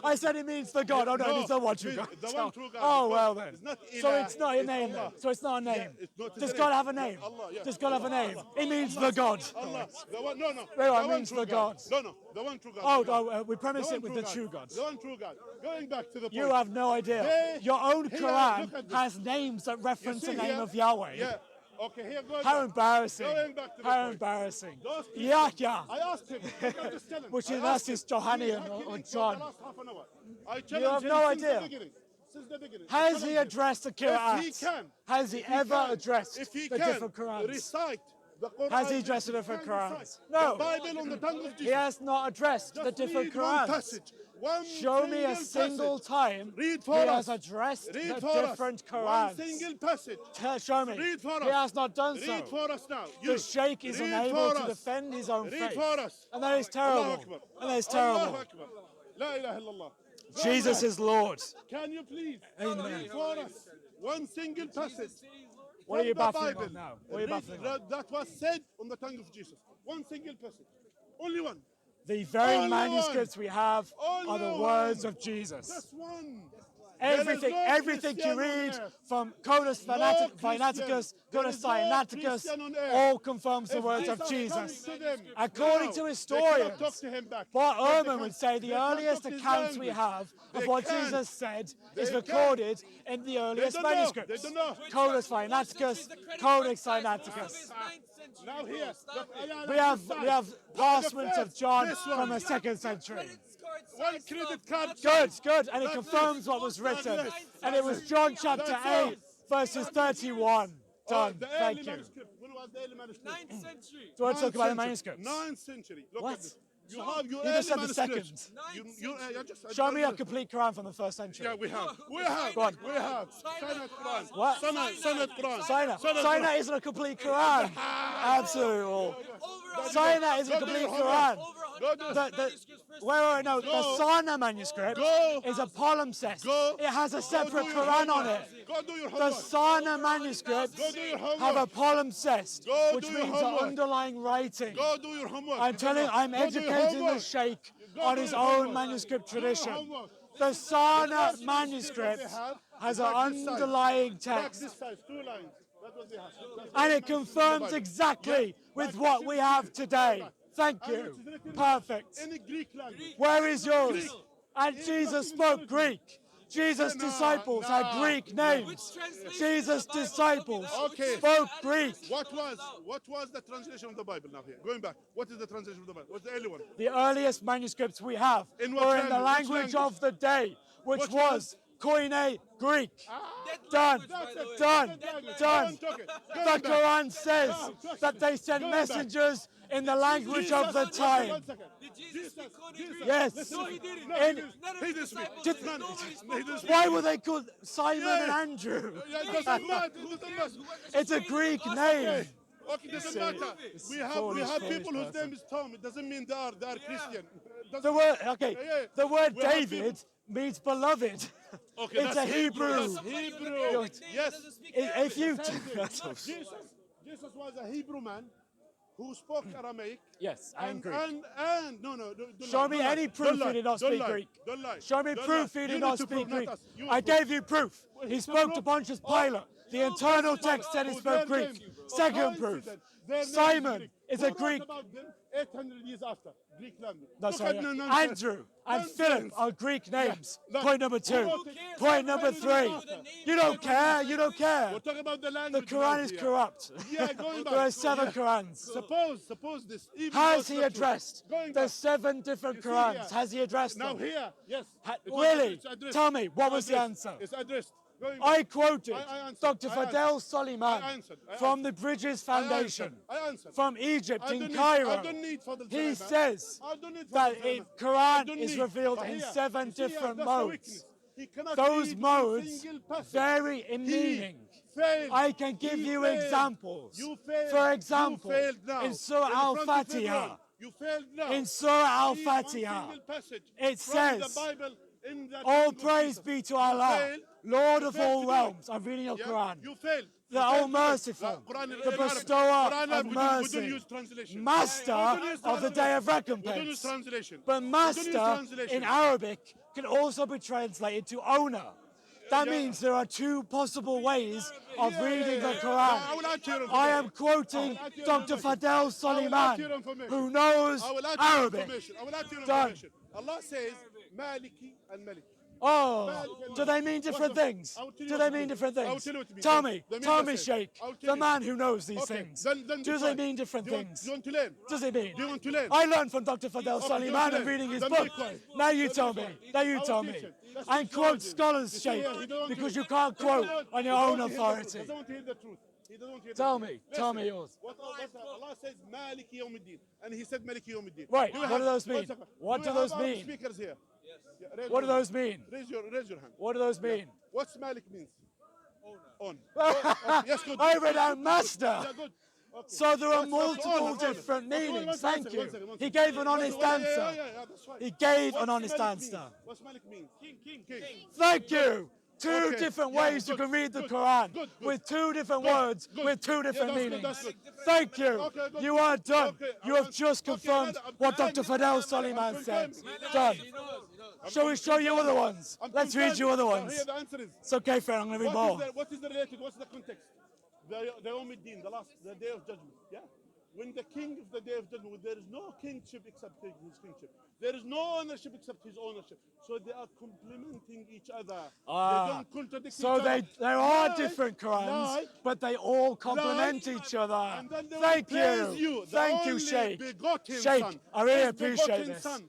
I said it means the God. Oh no, it No, means the one true means God. the one true God, Oh because well then. it's not So Ilah, it's not a it's name then. Allah. So it's not a name. it's not Does a God name. have a name? Allah, yeah. Does God have a name? It means the God. Allah. The one, no. Wait, the what one means true the God? No. The one true God. Oh, we The premise one it with true the God. true God. The one true God. Going back to the point. You have no idea. Hey, Your own here, Quran look at this. has names that You reference see the name here? of Yahweh. Yeah. Okay, here goes. How embarrassing. Going back to the How point. embarrassing. Those people- Yahya, I asked him. I'm just telling him. which I is asked us is him. Johannine He's or hacking for John. the last half an hour. I You challenged have him no since the idea. beginning. Since the beginning. I Has he challenged him. addressed the If he Qur'an? can. Has he if ever can, addressed if he the can different Qur'ans? recite the Quran, Has he addressed the if he different can recite Qur'ans? No. The Bible on the tongue of Jesus. He has not addressed Just the different read one Qur'ans. passage. One Show me a single passage. time Read he for has us. addressed Read the for different us. One Qur'ans. single passage. Show me. Read for He us. has not done Read so. for us now. The Sheikh is Read unable for to us. defend his own Read faith. for us. And that is Allahu terrible. Akbar. And that is Allahu terrible. Akbar. La ilaha illallah. Jesus is Lord. Can you please Amen. read for us one single passage? What are you from the baffling Bible? on now? What are you Read baffling on? that was said on the tongue of Jesus. One single passage. Only one. The very Only manuscripts we have Only are the one. words of Jesus. Just one. Everything, There is no everything you Christian on read earth. from Codex Vinaticus, Christian. There Codex is no Sinaiticus, Christian on earth. all confirms the If words of Jesus Jesus. comes to them According now, to they historians, cannot talk to him back. Bart But they Ehrman can- would say they the can earliest talk his accounts we language. have of They what can. Jesus said They is can. recorded in the earliest don't know. They manuscripts. don't know. Codex Vinaticus, Codex Sinaiticus. Now here, We have parchments of John This one. from the 2nd century. one credit card. Good, and it confirms what was written. And it was John chapter That's all. 8, verses 31. Done. The early Thank you. manuscript. When was the early manuscript? 9th century. Do you want to talk about the 9th manuscripts? 9th century. Look What? at this. You have your You early just said the manuscripts. second. Show me a complete Quran from the 1st century. Yeah, we have. We have. Go on. We have. Sinai Quran. What? Sinai Quran. Sinai isn't a complete Quran. Absolutely. Sinai isn't a complete Quran. Go do Wait, no. The Sana manuscript Go. is a palimpsest. Go. It has a separate do your Quran on homework. it. Go do your The homework. Sana manuscripts Go do your homework. have a palimpsest, Go which do your means an homework. underlying writing. Go do your homework. I'm Go do your educating the homework. Sheikh Go on do his your own homework. manuscript Do your tradition. homework. The Sana That's manuscript what they have. has an Like this size. underlying Like text, this size, 2 lines. That's what they have. That's and the it manuscript of the confirms Bible. exactly Yeah. with Like what this we is- have today. Thank And you. it's written Perfect. In the Greek language. Where is yours? Greek. And It's Jesus not spoke even Greek. Jesus' No, disciples no, had Greek names. Jesus' disciples Okay. spoke Greek. What was the translation of the Bible now here? Going back. What is the translation of the Bible? What's the early one? The earliest manuscripts we have In what were in the language? Which language language? of the day, which Which was Koine Greek. Done. That's it. Done. That's Done. Don't talk it. The Going back. Quran says No, trust that me. they sent Going back. messengers in the language of the One time. second. Jesus speak Greek? Yes. Listen, No, he didn't. No, In- he didn't. None of He his didn't speak. disciples Did- said None. nobody spoke He didn't speak. Why were they called Simon Yeah. and Andrew? Yeah, it doesn't matter. It doesn't matter. It's a Greek name. Okay, doesn't matter. We have foolish people whose person. name is Tom. It doesn't mean they are Christian. It doesn't- The word, okay, Yeah. the word We have David means beloved. Okay, It's a that's Hebrew. That's Hebrew. Yes. If you, Jesus was a Hebrew man who spoke Aramaic. yes, and Greek. And no, don't Show lie, me don't lie, any don't proof lie, he did not don't speak lie, Greek. Don't lie. Show me don't proof lie. he You did need not to speak prove, not Greek. us. You I will prove. gave you proof. Well, He it's a spoke to proof. Pontius Oh, Pilate. The Old internal Testament, text said he who spoke their Greek. name- Second proof. coincidence, their name is Simon Greek. is Who a wrote Greek. about them 800 years after Greek language. That's Look right. at the nonsense. Andrew and Nonsense. Philip are Greek names. Look, Point number who 2. wrote it? Point number 3. You don't care. You don't care. We're talking about the The language. Quran now is here. corrupt. Yeah, going back. There are 7 Yeah. Qurans. Suppose this. Even though Has it's he not true. addressed Going the back. 7 different You see Qurans? here. Has he addressed Now them? here, yes. Really? It's addressed. Tell me, what was the Addressed. answer? It's addressed. Going I back. quoted I answered. Dr. I Fadel answered. Soliman I answered. from the Bridges Foundation I answered. from Egypt I in don't need- Cairo. I don't need Fadel He Soliman. says I don't need that Fadel Soliman. I Quran don't is need. revealed But in here, 7 you see here, different that's the modes. weakness. He cannot Those read one modes single passage. vary in He meaning. failed. I can give He you failed. examples. You failed. For example, you failed now. in Surah In front of Al-Fatiha, everyone. You failed now. in Surah Read one Al-Fatiha, single passage it from says, the Bible in that all language praise Jesus. be to You Allah, failed. Lord You of failed all to do it. realms. I'm reading your Yeah, Quran. You failed. The You failed to do it. All-Merciful, Quran the Bestower of Mercy, use translation. Master We don't use of the Day of translation. We don't use Recompense. translation. But We don't use Master translation. in Arabic can also be translated to owner. That Yeah. means there are 2 possible ways of reading the I Quran. will add to your I am information. quoting I will add to your Dr. information. Fadel I will add to your Soliman, information. who knows I will add to your Arabic. information. I will add to your Done. information. Allah says, Maliki and Malik. Oh, do they mean different things? I will tell you Do what they it mean means. different I will things? tell you what it means. Tell They me, mean tell the me, same. Sheikh, I will tell the you. man who knows these Okay, things. then Do be they quiet. mean different Do you want- things? Do you want to learn? Does it mean? Do you want to learn? I learned from Dr. Fadel Okay, do you want Soliman to and learn? reading his Then book. be quiet. Now you Then tell be me. quiet. Now you I will tell teach me. him. That's And quote theology. scholars, You see, Sheikh, he don't want because to- you can't he don't quote want- on he your don't own want to hear the truth. authority. He doesn't want to hear the truth. He doesn't want to hear the Tell truth. me, tell me Listen. yours. What Allah says, Maliki Yawmiddin. And he said Maliki Yawmiddin. Right, Do we what have- do those one mean? second. What do we those have Arab mean? speakers here? Yeah, raise What do your those hand. mean? Raise your hand. What do those mean? What's Malik means? On. Okay, yes, good. I read out Yeah, master. good. Okay. So there are What's multiple honor? different Okay, one meanings. second, Thank you. one second. He gave an honest Yeah, answer. that's right. He gave What's an honest Malik answer. mean? What's Malik mean? King. Thank you. 2 Okay, different yeah, ways you good, can read the good, Quran good, with 2 different Good, words good. with 2 Yeah, different that's good, meanings. that's good. Thank you. Okay, good. You are done. Okay, You have just confirmed what Dr. Fadel Soliman said. Done. Shall we show you other ones? Let's read you other ones. Here the answer is. It's okay, friend. I'm going to read more. What is the related? What's the context? The Yawmiddin, the day of judgment. Yeah. When the king of the day of judgment, there is no kingship except his kingship. There is no ownership except his ownership. So they are complementing each other. They don't contradict So each other. there are Like- different Qurans, like- but they all complement like- each other. And then they will Thank praise you. the Thank you, only Sheikh. begotten Sheikh, Son. I really His appreciate begotten this. Son.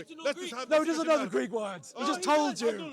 academic. to know Let's Greek. just have No, this he doesn't discussion know the now. Greek words. He Oh, just he told does. you.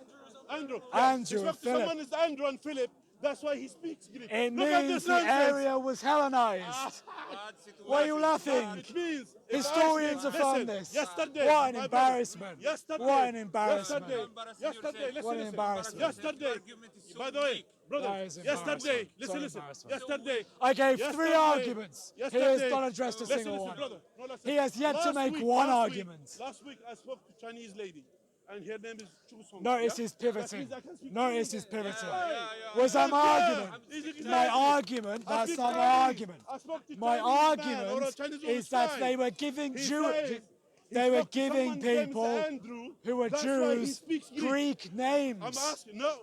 Andrew. Andrew If and Philip. someone is Andrew and Philip, That's why he speaks Greek. It Look at means this the nonsense. area was Hellenized. Why are you laughing? It means if Historians I have speak, found listen, this. Yesterday, What an my brother, embarrassment. Yesterday, What an embarrassment. Yesterday, listen, What an listen. embarrassment. Yesterday, by the way, brother, That is yesterday, embarrassment. So listen. embarrassment. Yesterday, I gave three arguments. He has not Yesterday, addressed a listen, single one. brother. No, listen. He has yet to Last make week- one last argument. Last week I spoke to Chinese lady, and her name is Chu Song. Notice yeah? his That pivoting. means I can speak Notice Chinese. his pivoting. Yeah. Was that my Yeah, argument? exactly. My argument, I that's speak not my Chinese. argument. I spoke to My Chinese man or a argument Chinese woman, is that fine. they were giving He Jew, says he they were spoke to giving someone named people Andrew. who were That's why he Jews speaks Greek I'm names. asking, no,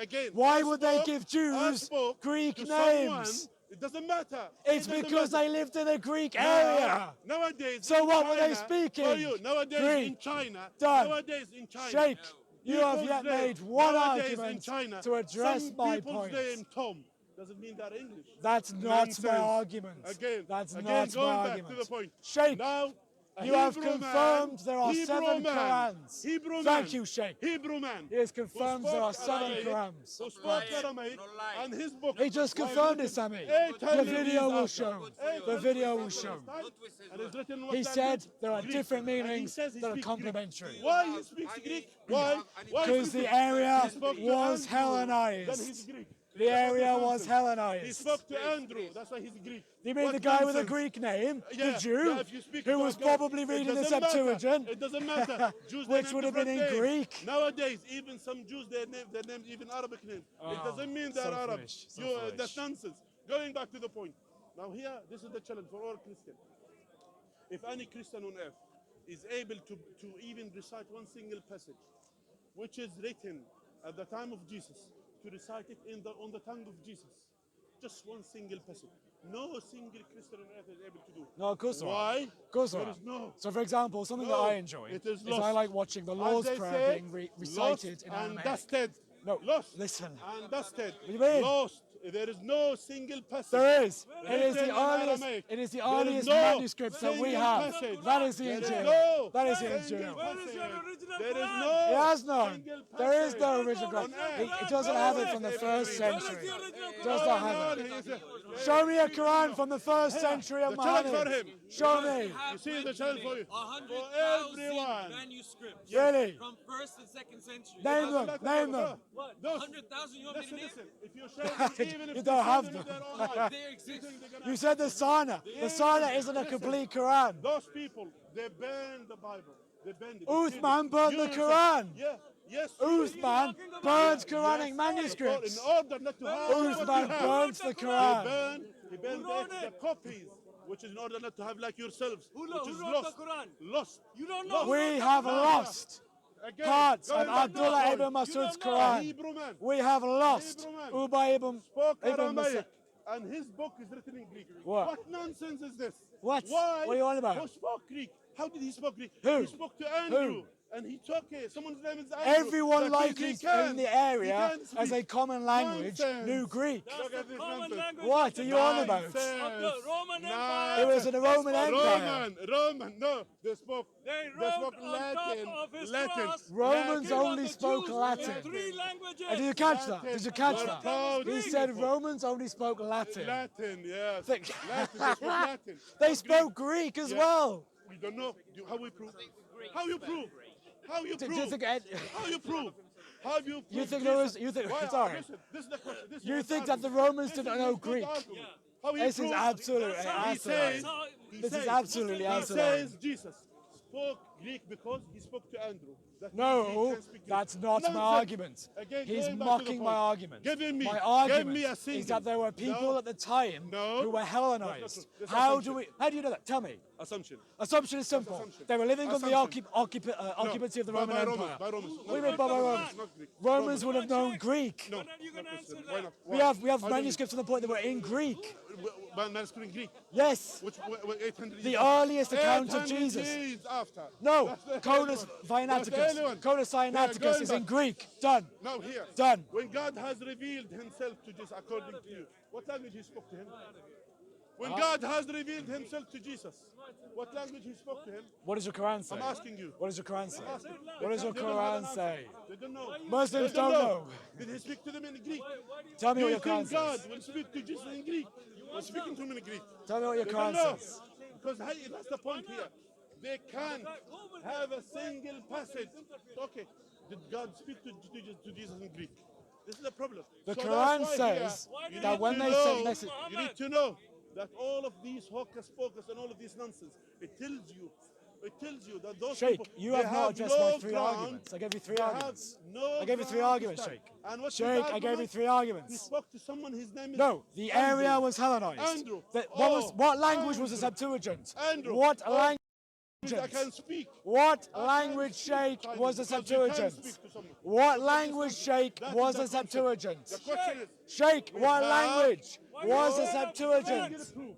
again. Why I would they spoke- give I Jews spoke Greek to names? someone, it doesn't matter. It's It doesn't because matter. they lived in a Greek Now- area. Nowadays, So in what were they China- speaking? For you, nowadays in Greek. China. Done. Nowadays in China. Sheikh, you have people's yet name- made one nowadays in argument China, to address some my people's point. name Tom doesn't mean they're English. That's not Nonsense. my argument. Again, That's again, not going my back argument. to the point. Sheikh, Now, a you have Hebrew confirmed there are Hebrew 7 man, Qurans. Hebrew Thank man, you, Sheikh. Hebrew man. He has who confirmed spoke there are 7 Aramaic, Qurans. Who spoke Aramaic, and his book. He just confirmed it, Sammy. The video will show. The video will show. And it's written in what He language? said there are Greek. different And he meanings says he that are speaks Greek. complementary. Why he speaks Greek? Why? Why he Because speaks the Greek? area He spoke to was Andrew, Then he's Hellenized. Greek. The area was He Hellenized. spoke to Andrew. That's why he's Greek. You mean What the guy with a nonsense. Greek name, Yeah, the Jew, yeah, if you speak who to was a guy, probably it reading the doesn't matter. Septuagint, It doesn't matter. Jews, which they would name have been in different names. Greek. Nowadays, even some Jews, their name even Arabic names. It doesn't mean they're so Arab. foolish, so That's foolish. nonsense. Going back to the point. Now here, this is the challenge for all Christians. If any Christian on earth is able to even recite one single passage, which is written at the time of Jesus, to recite it on the tongue of Jesus, just one single passage. No single Christian on earth is able to do. No, of course not. Why? Of course There not. is no. So, for example, something No, that I enjoy it is is I lost. like watching the As Lord's they Prayer say, being recited lost in and Aramaic. dusted. No, Lost listen. and dusted. What do you mean? Lost. There is no single passage. There is. It is written the in earliest. Aramaic. It is the There is earliest no manuscripts that we single have. passage. That is the There is Injil. no That is the single Injil. passage. original There is Quran? no. It has none. single There is passage. no original Quran. Quran. It doesn't have it from the first century. Does not have it. He said, Show me a Quran from the first century of the challenge Muhammad. for him. Show me. You see the challenge for you. 100,000 everyone. manuscripts Really? from 1st and 2nd century. Name them. Name them. Those- 100,000 you want me to Listen, name? listen. If you show them, even if You they don't show have them in them. their own life, They exist. You said the Sana. The Sana isn't a complete Quran. those people, they burned the Bible. They burned it. Uthman burned the You Quran. Yeah. Yes. Uthman burns Quranic In manuscripts. order not to have Uthman burns the Quran. He burned the copies, which is in order not to have like yourselves, Who which is wrote lost. the Quran? Lost. You don't know. We have lost Again, parts going of back to the Abdullah point. ibn Masud's You don't know. Quran. Hebrew man We have lost Hebrew man Ubay ibn spoke Ibn Masud. Aramaic, and his book is written in Greek. What? Nonsense is this? What? Why? What are you on about? Who spoke Greek? How did he speak Greek? Who? He spoke to Andrew. Who? And he took it. Someone's name is Andrew. Everyone That likely means he can. in the He area can as a speak. common language Nonsense. knew Greek. Look at this Common nonsense. language What are you on about? Nonsense. of the Roman Nonsense. Empire. It was in the Roman Empire. Roman, no, they spoke They spoke wrote on Latin, top of his Latin. cross. Romans Give us only the spoke Jews Latin. in 3 languages. Did you catch that? Did you catch Latin. that? Latin. He said Romans only spoke Latin. Latin, yes. Think- Latin, they spoke Latin. They spoke Greek as Yeah. well. We don't know. How we prove? How you prove? How you Do prove? you think? How you prove? How you prove? You think there was? You think? Why- Sorry. Listen, this is the question. This is You his think that the argument. Romans This is didn't his know good Greek? argument. How he This is proves- absolute He asinine. says, This is absolutely he asinine. says Jesus spoke Greek because he spoke to Andrew. That means he No, can speak Greek. that's not my Nonsense. argument. Again, He's going back to the mocking my point. argument. My My give me argument a is single. that there were people No. at the time No. who were That's Hellenized. not true. That's How assumption. do you know that? Tell me. Assumption. Assumption is simple. assumption. They were living on the Assumption. occupancy of the Roman by Empire. Romans, by Romans. What do you mean by Romans? Not Greek. Romans would have known Greek. No. When are you going to answer Why that? not? We Why? have How do you- manuscripts to the point that were in Greek. Manuscript in Greek. Yes. Which 800 The years earliest account of 800 Jesus. years after. No, That's the Codex early one. That's the early Sinaiticus. one. Codex Yeah, Sinaiticus going is in back. Greek. Done. Now here. Done. When God has revealed himself to Jesus according to you, what language he spoke to him? When God has revealed himself to Jesus, what language he spoke to him? What does your Quran say? I'm asking you. What does your Quran say? I'm asking. What does your They don't have an Quran answer. say? They don't know. Muslims They don't don't know. Did he speak to them in Greek? Tell me Do what you your Quran think God says. will speak to Jesus in Greek? Or speaking to him in Greek? Tell me what your They Quran don't know. says. Because hey, that's the point here. They can't have a single passage. Okay, did God speak to Jesus in Greek? This is the problem. The So Quran that's why says here, you that need when to they know, send message, you need to know that all of these hocus pocus and all of this nonsense, it tells you that those Sheikh, people, you they have not addressed my no three ground, arguments. I gave you three they arguments. have no I gave you three ground to arguments, stand. Sheikh. And what's Sheikh, his I gave you argument? three He arguments. spoke to someone, his name is No, the Andrew. area was Hellenized. Andrew. What language was the Andrew. Septuagint? Andrew. What I language? can speak. What I can language, speak, Sheikh, Simon, was the because you can Septuagint? speak to someone. What But that is language, something- Sheikh, that is was the the concept. Septuagint? The question is, Sheikh, we what have language was the no Septuagint? single proof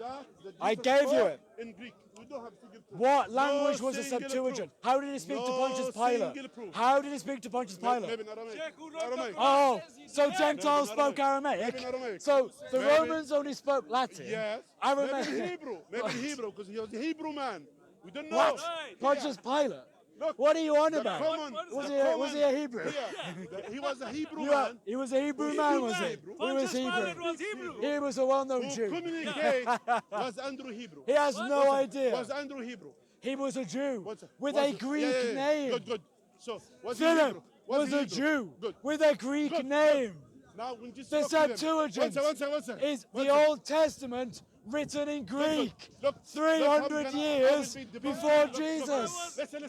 that the I Jesus gave you spoke it. in Greek. We don't have single proof. What No language was the single Septuagint? proof. How did he speak to No Pontius Pilate? single proof. How did he speak to Pontius Pilate? Maybe in Aramaic. Sheikh, who wrote Aramaic. the Oh, Quran? so Maybe Gentiles in spoke Aramaic. Aramaic. Maybe in Aramaic. So the Maybe- Romans only spoke Latin. Yes. Aramaic. Maybe in Hebrew. Maybe in Hebrew, because he was a Hebrew man. We don't know. What? Right. Pontius Pilate? Look, What are you on the about? common- Was the he common- a Hebrew? Yeah. He was a Hebrew You are- man. he was a Hebrew man, was he? Hebrew. He was Pontius Pilate Hebrew. was Hebrew. He was a well-known Who Jew. communicate was Andrew Hebrew. He has no idea. Was Andrew Hebrew. He was a Jew Was- with was- a Greek yeah. name. Good. So was he Philip Hebrew? was he a Hebrew? Jew Good. with a Greek Good. name. Now when you The spoke to them- Septuagint One second. is One the second. Old Testament written in Greek Look, 300 how can I years be debunked? before Look, Jesus. Listen. He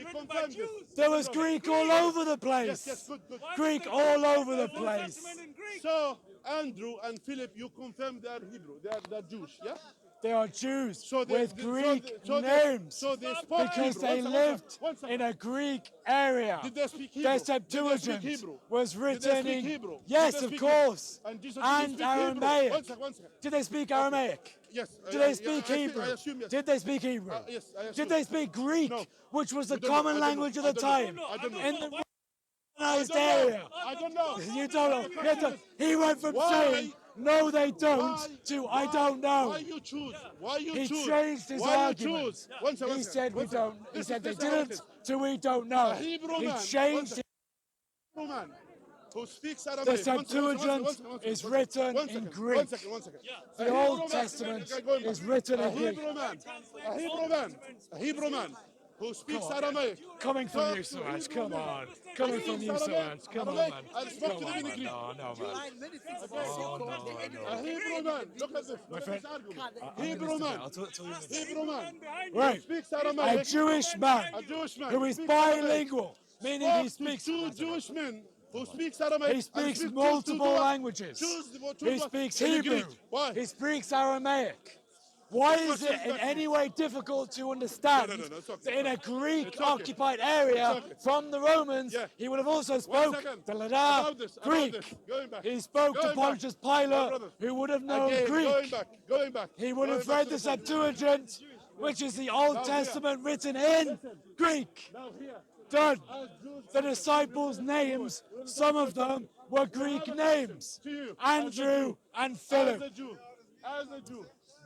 Written by confirmed Jews. this. There was Greek all over the place. Yes, good. Why Greek did they all write over the Old place. Testament in Greek? So Andrew and Philip, you confirmed they are Hebrew. They're Jewish, yeah? They are Jews So they- with they- Greek so they- names so they spoke because Hebrew. they One lived second. in a Greek area. Did they speak Hebrew? Their Did they speak Septuagint Hebrew? was Did they written speak in Hebrew? Did yes, they of speak course, Hebrew? And Jesus, did and he speak Hebrew? Aramaic. One second. Did they speak Aramaic? Yes. Did they speak I Hebrew? assume yes. Did they speak Hebrew? Yes, I assume. Did they speak Greek, No. which was the We don't know. common I don't know. language of I the don't know. time I don't know. in the I Romanized don't know. area? I don't know. You don't know. You don't- He went from Why- saying no, they don't Why- to why- I don't know. Why you choose? Why you He choose? changed his Why argument. you choose? One second. He said we One second. don't. He This said they is how it didn't is. to we don't know. A Hebrew He man. changed it. Hebrew man who speaks Aramaic. The One second, Septuagint one second. is written One in second. Greek. One second. The A Hebrew Old man- Testament Going back. is written A in Greek. Hebrew man who speaks Come on. Aramaic. Coming from Talk you, to Suraj. Hebrew Come men. on. Coming from you, Suraj. Come on, man. I spoke to them in Come on, Greek. man. No, man. Many things about A Hebrew man. Look at this. Look at this argument. Hebrew man. I'll tell you this. Hebrew man. Right. Speaks A Aramaic. Jewish man A Jewish man. who is speaks Aramaic. bilingual, meaning he Spoke to speaks. two Jewish men who speaks Aramaic. He and speaks choose to multiple do what? languages. Choose what? He speaks In Hebrew. Greek. Why? He speaks Aramaic. Why What is it question in is that? any way difficult to understand No, it's okay. that in a It's okay. Greek-occupied area It's okay. from the Romans, Yeah. he would have also One spoke second. the About this. Greek. Going back. He spoke to Going back. Pontius My Pilate, brother. who would have known Again, Greek. Going back. He would have Going back read to the point. Septuagint, which is the Old Now here. Testament written in Greek. Now here. Done. As Jews- The disciples' names, some of them were Greek names. To you, Andrew and As Philip. a Jew,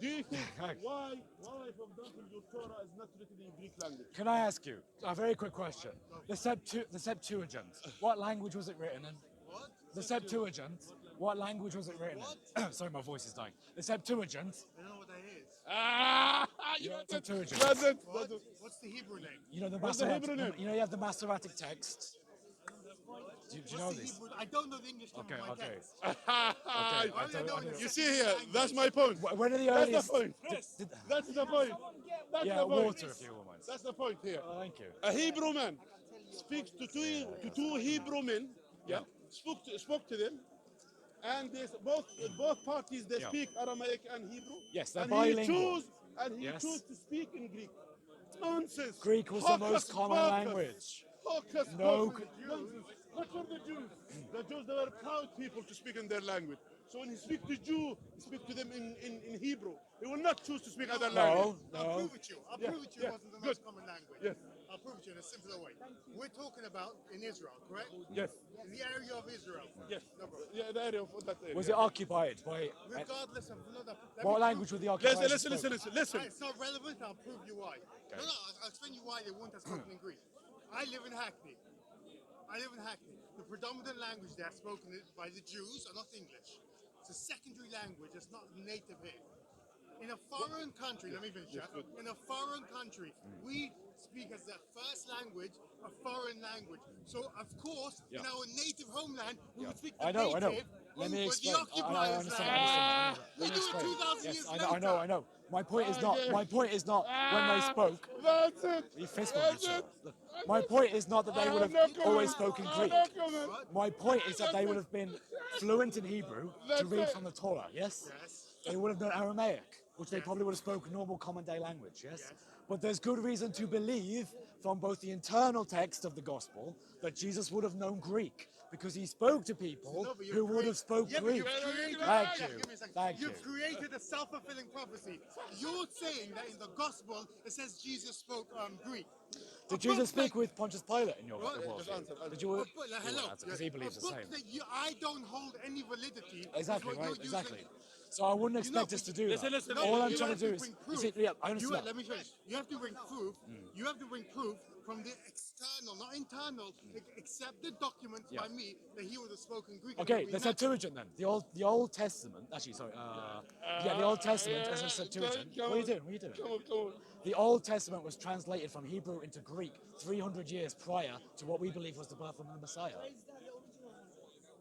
do you think why, for example, your Torah is not written in Greek language? Can I ask you a very quick question? The Septuagint, what language was it written in? What? The Septuagint, what language was it written in? Sorry, my voice is dying. The Septuagint, I don't know what that is. You know, Septuagint. doesn't. What? What's the Hebrew name? You know the What's the Hebrew name? Masoretic, you know you have the Masoretic text. Do you know What's the this? Hebrew? I don't know the English name Okay, of my okay. text. You see here, that's my point. When are the That's earliest? the point. That's the point. That's Yeah, the point. water if you will, man. That's the point here. Oh, thank you. A Hebrew man speaks to two Hebrew men. Yeah, spoke to them, and both parties they Yeah. speak Aramaic and Hebrew. Yes, they're and bilingual. He Yes. chose to speak in Greek. Nonsense. Greek was the most Hocus common pocus. language. Hocus No. pocus. Nonsense. Not for the Jews. The Jews they were proud people to speak in their language. So when he speaks to Jew, he speaks to them in Hebrew. He will not choose to speak other language. I'll No. prove it to you. I'll prove it to you yeah, it wasn't the good. most common language. Yes. I'll prove it to you in a simpler way. We're talking about in Israel, correct? Yes. In the area of Israel. Yes. No problem. Yeah, the area of that area. Was it occupied by? Regardless of What language were the occupiers? Listen. Listen. It's not relevant. I'll prove you why. No, I'll explain you why they wouldn't have spoken in Greek. I live in Hackney. I live in Hackney. The predominant language there spoken by the Jews are not English. It's a secondary language. It's not native here. In a foreign country, let me finish. In a foreign country, we speak as the first language a foreign language. So, of course, in our native homeland, we would speak the native. Let me over explain. the occupiers' understand. language. Let We me do it explain. 2,000 Yes, years I later. know. I know. My point is not. My point is not when they spoke. That's it. You fist bump each other. Look, my point is not that they would have always spoken Greek. My point is that they would have been fluent in Hebrew to read from the Torah. Yes. Yes. They would have known Aramaic, which they probably would have spoken normal common day language. Yes. But there's good reason to believe from both the internal text of the gospel that Jesus would have known Greek because he spoke to people who would have spoke Greek. Thank you. Thank you. You've created a self-fulfilling prophecy. You're saying that in the gospel it says Jesus spoke Greek. Did Jesus speak with Pontius Pilate in your world? Did you? Hello. Because he believes the same. That I don't hold any validity. Exactly, is what right? you're Exactly. using. So I wouldn't expect us to do that. Listen, All I'm you trying have to do is, bring you see, yeah, I understand. Let me finish. You have to bring proof. You have to bring proof from the external, not internal, accepted documents by me that he would have spoken Greek. Okay, the Septuagint then. The Old Testament. Actually, sorry. The Old Testament as a Septuagint. What are you doing? What are you doing? Come on. The Old Testament was translated from Hebrew into Greek 300 years prior to what we believe was the birth of the Messiah.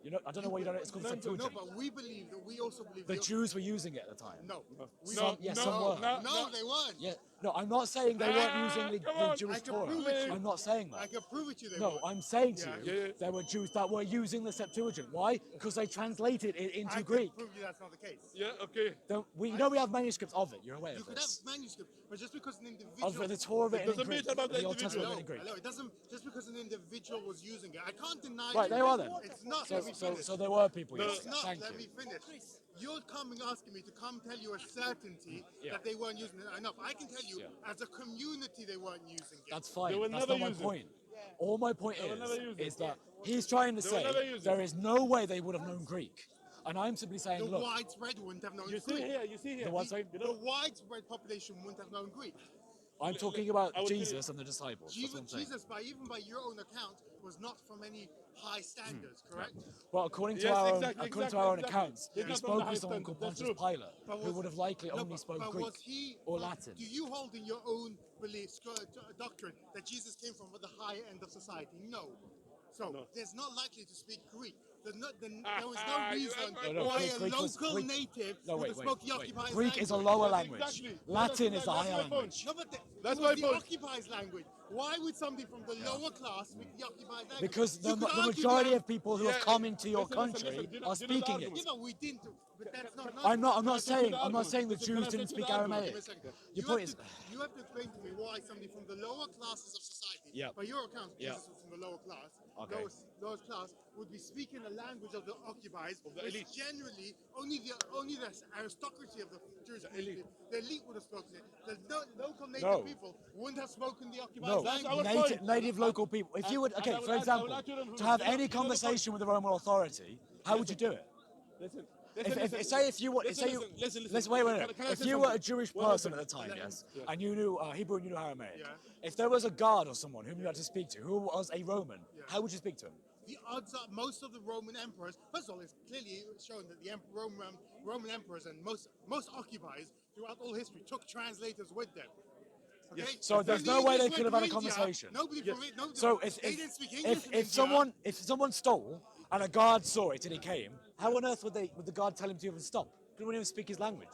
You know, I don't know why you don't know. It's called the No, Septuagint. but we believe that we also believe The Jews were using it at the time. No. Some were. No, they weren't. Yeah. No, I'm not saying they weren't using the Jewish I can Torah. prove it to you. I'm not saying I that. can prove it to you. They No, weren't. I'm saying to you, there were Jews that were using the Septuagint. Why? Because they translated it into I Greek. can prove you that's not the case. Yeah, okay. We have manuscripts of it. You're aware You of could have this. manuscript, but just because an individual Of the Torah written in doesn't Greek, matter about the the Old individual. Testament written in Greek. Hello, it doesn't just because an individual was using it. I can't deny Right, it. they are then. It's not. So, Let me finish. so there were people. No. Yes. It's not. Thank Let you. me finish. You're asking me to come tell you a certainty that they weren't using it enough. I can tell you, as a community, they weren't using it. That's fine. They will That's never not my use it. point. All my point will never use is it. that he's trying to say never use it. there is no way they would have known Greek. And I'm simply saying, The look, widespread wouldn't have known You Greek. see here. the what, sorry? The widespread population wouldn't have known Greek. I'm talking about I will Jesus and the disciples. That's what I'm saying. Jesus, even by your own account, was not from any high standards, correct? Well, according to Yes, our exactly, own exactly. accounts, He's he not from spoke the high with someone standard, called that's Pontius true. Pilate, who would have likely only spoke Greek Was he, or Latin. Do you hold in your own beliefs, doctrine, that Jesus came from the higher end of society? No. So there's not likely to speak Greek. There was no reason why a local native would have spoke the occupiers' Greek is a language. lower language. exactly. Latin is the That's higher my point. language. No, but That's it was my the point. occupiers' language. Why would somebody from the lower class speak the occupiers' language? Because the You could argue majority that- of people who have come into your country are speaking Yeah, it. but we didn't. But that's not. I'm not saying the Listen, Jews can I didn't say to speak the argument? Aramaic. Give me a second. Your point is, You have to explain to me why somebody from the lower classes of society, by your account, Jesus was from the lower class, Okay. lower class would be speaking the language of the occupiers, the which elite. generally only the aristocracy of the Jewish community, the elite would have spoken it. The local native people wouldn't have spoken the occupiers' language. native local people. If you would, okay, for example, to have any conversation with the Roman authority, how would you do it? Listen. If you were a Jewish person at the time, yes, and you knew Hebrew and you knew Aramaic, if there was a guard or someone whom you had to speak to who was a Roman, how would you speak to him? The odds are most of the Roman emperors. First of all, it's clearly shown that the Roman emperors and most occupiers throughout all history took translators with them. Okay? So there's no way they could have had a conversation. Nobody from it. Nobody, So they didn't speak English in if someone stole and a guard saw it and he came, how on earth would the guard tell him to even stop? He wouldn't even speak his language.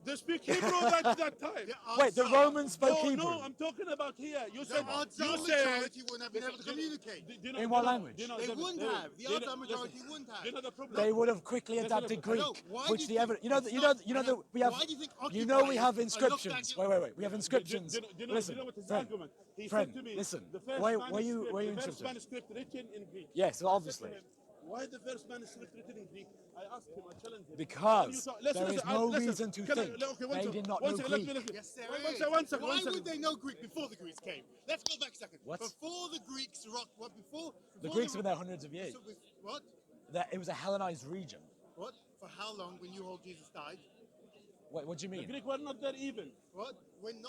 They speak Hebrew that time. Wait, the Romans spoke Hebrew. No, I'm talking about here. You The said odds are majority wouldn't have been able to communicate. In what language? They wouldn't have. The odds are majority wouldn't have. You know the problem. They would have quickly adapted Greek, why which do the you evidence. think it's not- We have. why do you think We occupiers have are inscriptions. looked at- Wait. We have inscriptions. Do you know Listen, what his friend. argument? He Friend, said to me, listen. the first Why manuscript, you the first interested? manuscript written in Greek. Yes, obviously. Why the first manuscript written in Greek? I asked him, I challenged him. Because Listen, there is listen, no listen. reason to Can I- think okay, one they second, did not one know second, let me Greek. listen. Yes, there One is. second. Why would they know Greek before the Greeks came? Let's go back a second. What? Before the Greeks before The Greeks have been there hundreds of years. What? It was a Hellenized region. What? For how long when you hold Jesus died? What do you The mean? Greek were not there even. What? When the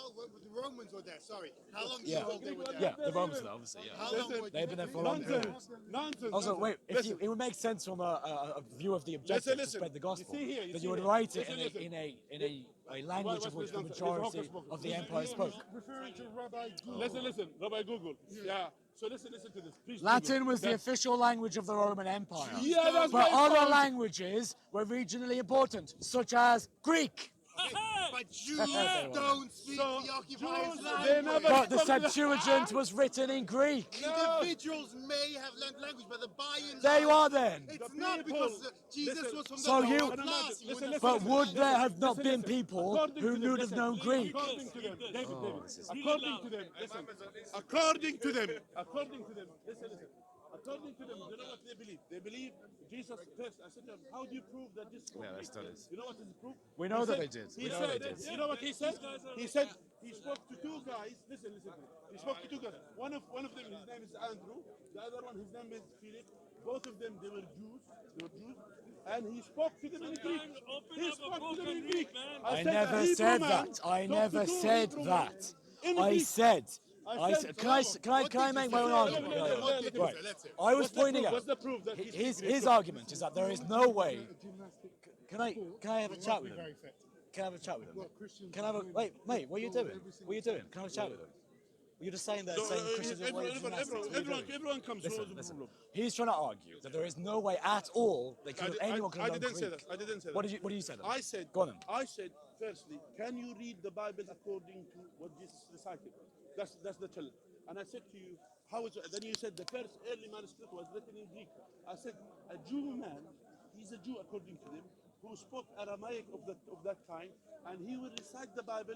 Romans were there, sorry. How long do Yeah. you hold they were there? Yeah, the Romans, obviously. Yeah. How long were They've been there for a long period. Nonsense. Also, nonsense. wait, Listen. it would make sense from a view of the objective to listen. spread the gospel, You see here, that see you would here. write it Listen. in a language of which the Listen, majority of the empire spoke. referring to Rabbi Google. Listen, Rabbi Google. Yeah. So listen to this. Please Latin Google. was the official language of the Roman Empire. Yeah, that's But my other point. languages were regionally important, such as Greek. But Jews don't speak So, the occupiers' Jews, they language. never- But the Septuagint was written in Greek. Individuals may have learned language, but the buy-ins There you are then. It's The not people- because Jesus listen, was from So the you- lower class. You wouldn't have But said would that. there have not been Listen. people According who to them, would have listen. known Greek? According to them, David, this is- according to them, listen. According to them, listen. According to them, you know what they believe? They believe Jesus first. I said to them, how do you prove that Jesus was Yeah, Greek? let's do this. You know what is the proof? We know He that said- they did. He We know said, they did. you know what he said? He said he spoke to two guys. Listen. He spoke to two guys. One of them, his name is Andrew. The other one, his name is Philip. Both of them, they were Jews. And he spoke to them in Greek. He spoke to them in Greek. I said, never a Hebrew said man that. I talked to never two said Hebrew that. men in I Greek. said. I said, Can I make my own argument? What did you Right. say? Let's hear. I was What's the pointing proof? out What's the proof that he speaks Greek? his argument is that there is no way. Can I have a chat with him? Can I have a chat with him? Can I have a wait, mate? What are you doing? What are you doing? Can I have a chat with him? You're just saying that saying Christians are way gymnastics. What are you doing? Everyone comes. Listen, What's the listen. problem? He's trying to argue that there is no way at all they could anyone could I have known didn't say Greek. that. I didn't say that. What did you say then? I said. Go on then. I said firstly, can you read the Bible according to what Jesus recited? That's the challenge. And I said to you, how is it? Then you said the first early manuscript was written in Greek. I said a Jew man, he's a Jew according to them, who spoke Aramaic of that time, and he will recite the Bible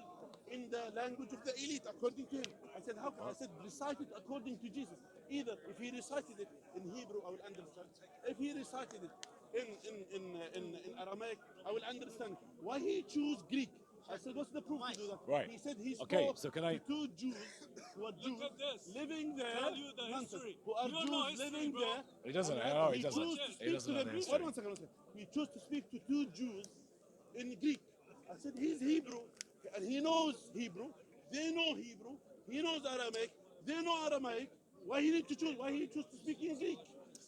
in the language of the elite according to him. I said how? I said recite it according to Jesus. Either if he recited it in Hebrew, I will understand. If he recited it in Aramaic, I will understand. Why he choose Greek? I said, what's the proof to do that? Right. He said he spoke Okay, so can I- to two Jews who are Jews at this. living there. Tell you the nonsense, history. who are You don't know Jews history, living bro. there. He doesn't. and No, he he doesn't. chose to He speak doesn't to know them. the history. One second. He chose to speak to two Jews in Greek. I said he's Hebrew, and he knows Hebrew. They know Hebrew. He knows Aramaic. They know Aramaic. Why he need to choose? Why he choose to speak in Greek?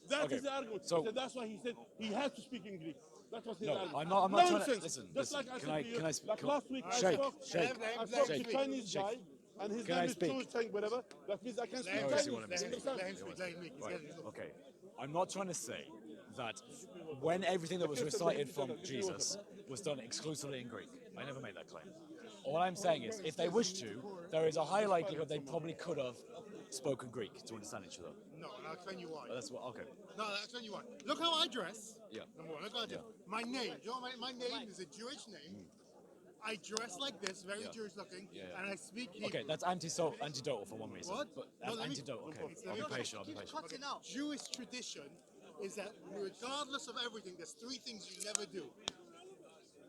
That Okay, is the argument. so- So that's why he said he has to speak in Greek. That was his No, argument. I'm not trying to Nonsense. listen. Just listen. like I Can said I to you, can I speak? like last week I Sheikh, spoke Sheikh, to a Sheikh, Chinese Sheikh. guy, and his Can I name is speak? Chu Cheng, whatever. That means I can speak No, Chinese. see what I'm saying. Understand? Let him speak. Let him speak. He's Right. getting Okay. I'm not trying to say that when everything that was recited from Jesus was done exclusively in Greek. I never made that claim. All I'm saying is, if they wished to, there is a high likelihood they probably could have spoken Greek to understand each other. No, and I'll explain you why. But that's what. Okay. No, I'll explain you why. Look how I dress. Yeah. Number one, look how I dress. My name, do you know my name is a Jewish name. I dress like this, very Yeah. Jewish looking, Yeah. and I speak Hebrew. Okay, that's antidotal for one reason. What? But No, let me- antidotal. Okay. It's- I'll be let me- patient. I'll be patient. Cutting out. Jewish tradition is that regardless of everything, there's three things you never do.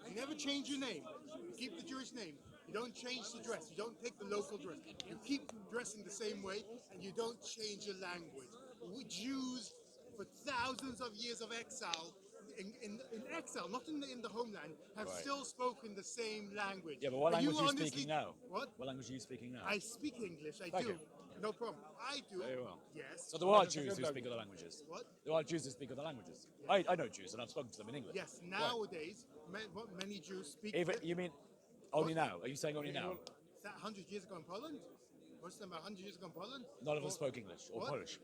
You never change your name. You keep the Jewish name. You don't change the dress. You don't take the local dress. You keep dressing the same way, and you don't change your language. We Jews, for thousands of years of exile, in exile, not in the homeland, have Right. still spoken the same language. Yeah, but what language are you honestly- speaking now? What? What language are you speaking now? I speak English. I Thank do. you. No problem. I do. Very well. Yes. So there are Jews who speak other languages. What? There are Jews who speak other languages. I know Jews, and I've spoken to them in English. Yes. Nowadays, many Jews speak. Even you mean only now? Are you saying only now? Is that 100 years ago in Poland? Most of them 100 years ago in Poland? None of them spoke English or What? Polish.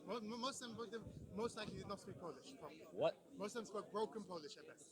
Most of them, most likely did not speak Polish. Probably. What? Most of them spoke broken Polish at best.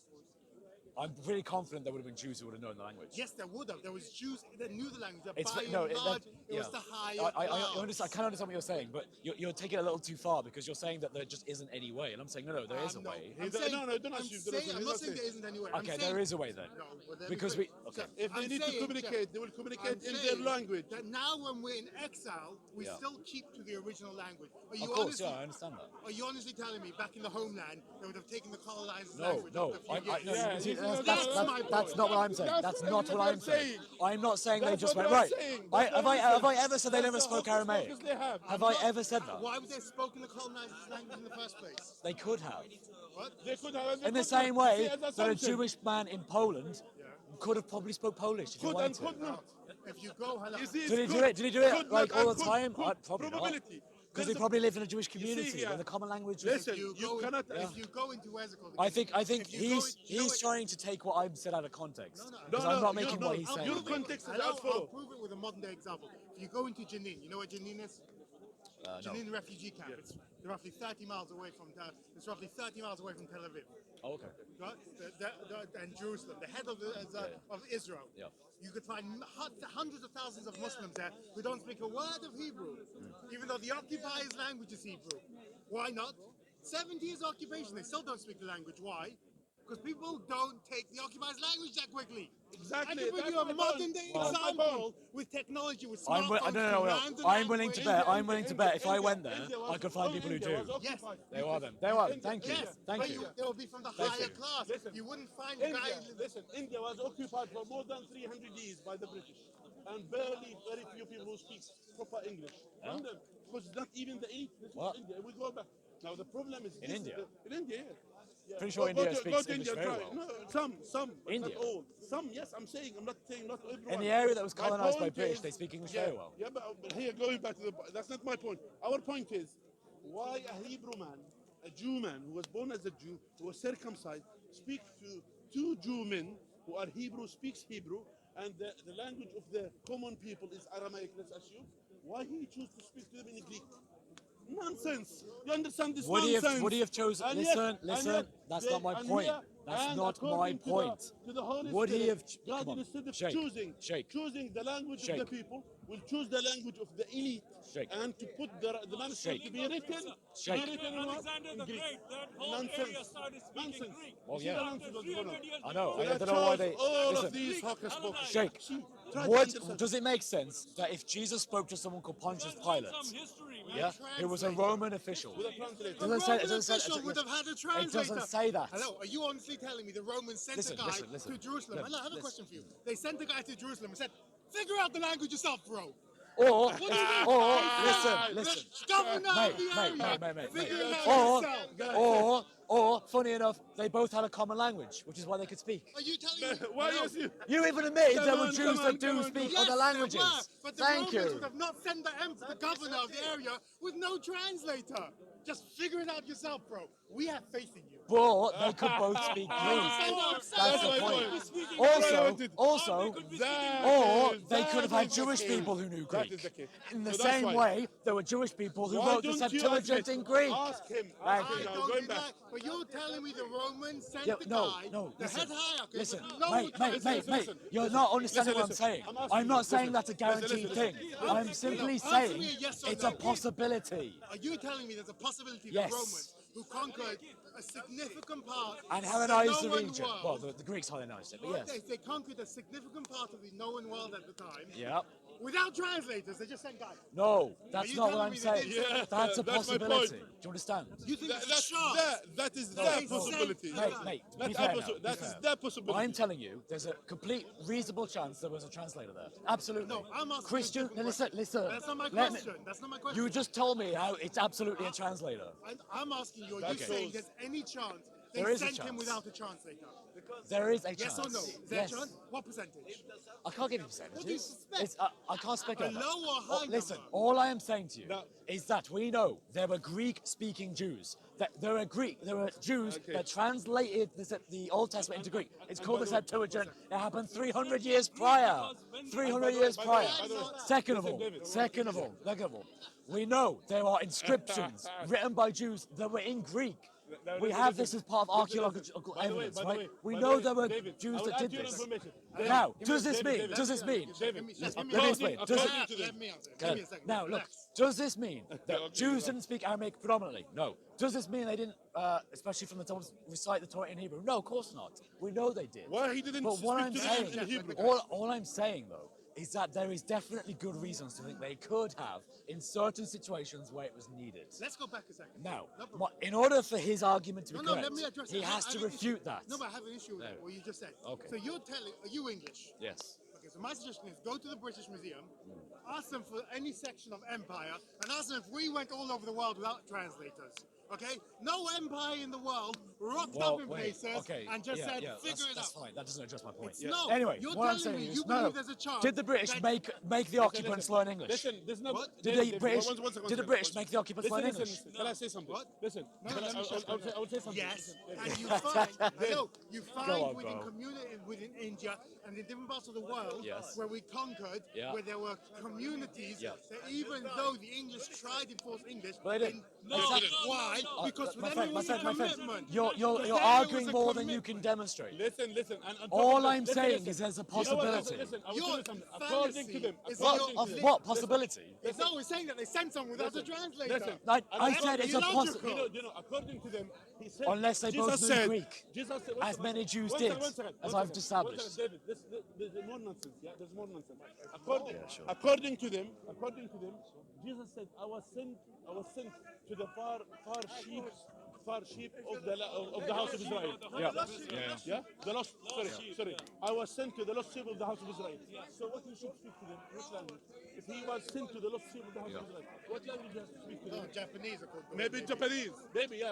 I'm pretty confident there would have been Jews who would have known the language. Yes, there would have. There was Jews that knew the language. But It's by no, and it, large, that, it yeah. was the higher I class. understand. I can understand what you're saying, but you're taking it a little too far because you're saying that there just isn't any way, and I'm saying no, there is a No, way. I'm saying, No, don't I'm, assume, saying, don't I'm not assume. saying there isn't any way. I'm Okay, saying, there is a way then. No, but let me Because finish. we okay. If they I'm need to saying, communicate, they will communicate I'm in their saying language. That now when we're in exile, we Yeah. still keep to the original language. Are you Of course, honestly, yeah, I understand that. Are you honestly telling me back in the homeland they would have taken the colonizers' No, language no, after a few years? no, Yeah, see, this is- that's not what I'm saying. That's not what I'm saying. saying. I'm not saying they That's just what went I'm right. saying. Have I ever said they That's never the spoke hocus Aramaic? pocus they have. Have I ever said that? Why would they spoken the colonizers' language in the first place? They could have. What? They could have, In the they same could have. way See, as that a assumption. Jewish man in Poland could have probably spoke Polish if he Could wanted and to. could not. If you go, hello. You see, Did he it's do could, it? Did he do it could like not, all and the could, time? could. Probably not. Probability. Because he There's a- probably lived in a Jewish see community here- when the common language was. Listen, You you go, cannot. if you go into where's it called? I think If you go he's trying to take what I've said out of context. No, Because I'm not making what he's I'll saying. Your prove it. context is Hello, as follow. I'll prove it with a modern day example. If you go into Jenin, you know what Jenin is? No. Jenin refugee camp. It's roughly 30 miles away from Tel Aviv. Oh, okay. Right? And Jerusalem, the head of Israel. Yeah. You could find hundreds of thousands of Muslims there who don't speak a word of Hebrew, even though the occupiers' language is Hebrew. Why not? 70 years occupation, they still don't speak the language. Why? Because people don't take the occupiers' language that quickly. Exactly. I can bring That's you a my modern point. day That's my example with technology, with I'm smartphones. no. I'm willing to bet. I'm willing to bet if I went there, I could find people who do. Yes. They are them. They are them. Thank you. Yes, Thank but you. they will be from the higher class. Listen. You wouldn't find India, guys. listen, India was occupied for more than 300 years by the British, and very few people who speak proper English. London, because not even the elite. This What? is India. We go back. Now the problem is In India? In India, yeah. Yeah. Pretty sure India speaks English very well. No, some, but India? not all. Some, yes, I'm saying not everyone. In the area that was My colonized by point British, is- they speak English yeah, very well. Yeah, but here going back to that's not my point. Our point is why a Hebrew man, a Jew man who was born as a Jew, who was circumcised, speaks to two Jew men who are Hebrew, speaks Hebrew, and the language of the common people is Aramaic, let's assume. Why he choose to speak to them in Greek? Nonsense. You understand this nonsense? Would he have chosen? And Listen, yet- that's they- not my and point. here- That's and not my according to the- point. to the Holy Would he Spirit, have? God, Come on, instead of Sheikh, Sheikh. choosing the language of Sheikh. the people, will choose the language of the elite, Sheikh. and to put the manuscript Sheikh. to be written. Sheikh. Be written in what? Alexander In the Greek. Great, that whole Nonsense. area started speaking Nonsense. Greek. Well, You see yeah. the nonsense that's going on? 300 years I know. before I That don't know why chose they. all Listen, of these hocus pocus. Sheikh, See, try to would, understand. does it make sense that if Jesus spoke to someone called Pontius Pilate, Some history, man. yeah, who was a Roman official, With a translator. The doesn't say- Roman it doesn't say- official would have had a translator. it doesn't say that. Hello, are you honestly telling me the Romans sent Listen, a guy listen. to Jerusalem? Look, Hello, I have a listen. question for you. They sent a guy to Jerusalem and said, figure out the language yourself, bro. Or, What do you mean? listen. The governor of the area. Mate. Figure it out yourself. Or, funny enough, they both had a common language, which is why they could speak. Are you telling me? Why Hello? is you? You even admitted Come there were on, Jews come that on, do come on, speak Yes, other there languages. were, but the Thank Romans you. would have not sent the governor of the area with no translator. Just figure it out yourself, bro. We have faith in you. But they could both speak Greek. That's the my point. point. Also, That or is- they that could have had is the Jewish case. people who knew That Greek. is the case. In the So that's same why- way, there were Jewish people who Why wrote the don't you Septuagint admit- in Greek. Ask him. Thank Ask you. him. Now, Don't going do back. that, but you're telling me the Romans sent Yeah, the no, guy, the listen, head hierarchy, listen, with no mate, listen. you're not understanding what I'm Listen. saying. I'm asking I'm not you. saying Listen. that's a guaranteed Listen. thing. I'm simply Answer saying me a yes or it's no. a possibility. Are you telling me there's a possibility Yes. the Romans, who conquered a significant part And of Hellenized the known region. world, Well, the Greeks Hellenized it, but yes. they conquered a significant part of the known world at the time, Yep. without translators, they just sent guys. No, that's you not what telling I'm me they saying. didn't say That's that? a That's my possibility. point. Do you understand? You think it's a That's shot? that is No, their no. possibility. Mate, Not be our fair now, possi- be that fair. is their possibility. I'm telling you, there's a complete reasonable chance there was a translator there. Absolutely. No, I'm asking Christian, you a different listen. question. That's not my Let me- question. That's not my question. You just told me how it's absolutely a translator. I'm asking you, are you Okay. saying there's any chance they There is a sent him chance. without a translator? There is a Yes chance. or no? Is there a chance? What percentage? I can't give you What do you percentages. suspect? I can't speculate. A low or high Listen, number? all I am saying to you No. is that we know there were Greek-speaking Jews. That there were Jews Okay. that translated the Old Testament into Greek. It's called the by the way- Septuagint. It happened 300 years prior. 300 years by the way- prior. by the way- Second of Listen, all, David. second of all, we know there are inscriptions written by Jews that were in Greek. We have this as part of archaeological By the way, evidence, by the right? way, We by know the way, there were David, I Jews will that add did to your this. information. Now, David, does this David, mean? David, Does this mean? David, Let me Let me answer. explain. according Does to it- Let me answer. Give me a second. Now, look, Relax. does this mean that Okay, Jews relax. didn't speak Aramaic predominantly? No. Does this mean they didn't, especially from the Torah, recite the Torah in Hebrew? No, of course not. We know they did. Why he didn't But what speak I'm to saying, them in Hebrew? all I'm saying though, is that there is definitely good reasons to think they could have in certain situations where it was needed. Let's go back a second. Now, No problem. in order for his argument to be No, correct, let me address he it. has I to have an issue. refute that. No, but I have an issue with No. what you just said. Okay. So you're telling, are you English? Yes. Okay, So my suggestion is go to the British Museum, ask them for any section of empire, and ask them if we went all over the world without translators. Okay? No empire in the world rocked up in places and just said, figure it that's out. fine. That doesn't address my point. No, Anyway, you're what I'm telling saying me is, you no, believe there's a chance. did the British make the occupants learn English? Listen, there's no. Did the British make the occupants learn English? Can I say something? Listen, No, let me I will say something. Yes, and you find on, within India and in different parts of the world where we conquered, where there were communities that even though the English tried to enforce English, why? Because for them it was a commitment. You're arguing more than you can demonstrate. Listen. All I'm saying is there's a possibility. Listen, I will tell Your you something. According to them, fantasy Of what possibility? No, we're saying that they sent someone without a translator. Listen. I said it's a possibility. According to them, he said. Unless they both knew Greek, as many Jews did, as I've established. David, there's more nonsense. Yeah, there's more nonsense. According to them, Jesus said, "I was sent to the far sheep of the house of Israel." Yeah. The lost. Sorry. I was sent to the lost sheep of the house of Israel. So what you should speak to them? Which language? If he was sent to the lost sheep of the house of Israel, what language has to speak to them? Japanese, Maybe Japanese. Maybe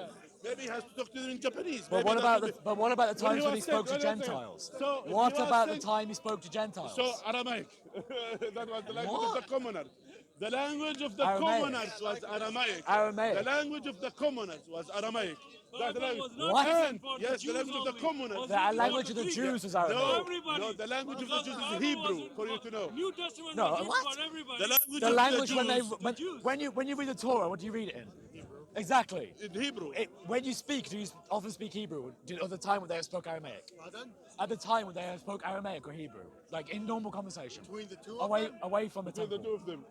Maybe he has to talk to them in Japanese. But what about the times when he spoke to Gentiles? So What about the time he spoke to Gentiles? So Aramaic. That was the language of the commoners. The language of the Aramaic. commoners was Aramaic. Aramaic. The language of the commoners was Aramaic. That language. What? Yes, the language of the commoners. The language of the Jews is Aramaic. No, the language of the Jews is Hebrew, for you to know. New Testament No, was what? for everybody. The language when you read the Torah, what do you read it in? Exactly. In Hebrew. When you speak, do you often speak Hebrew? At the time when they spoke Aramaic? At the time when they spoke Aramaic or Hebrew? Like in normal conversation? Between the two of them? Away from the Between temple. the two of them.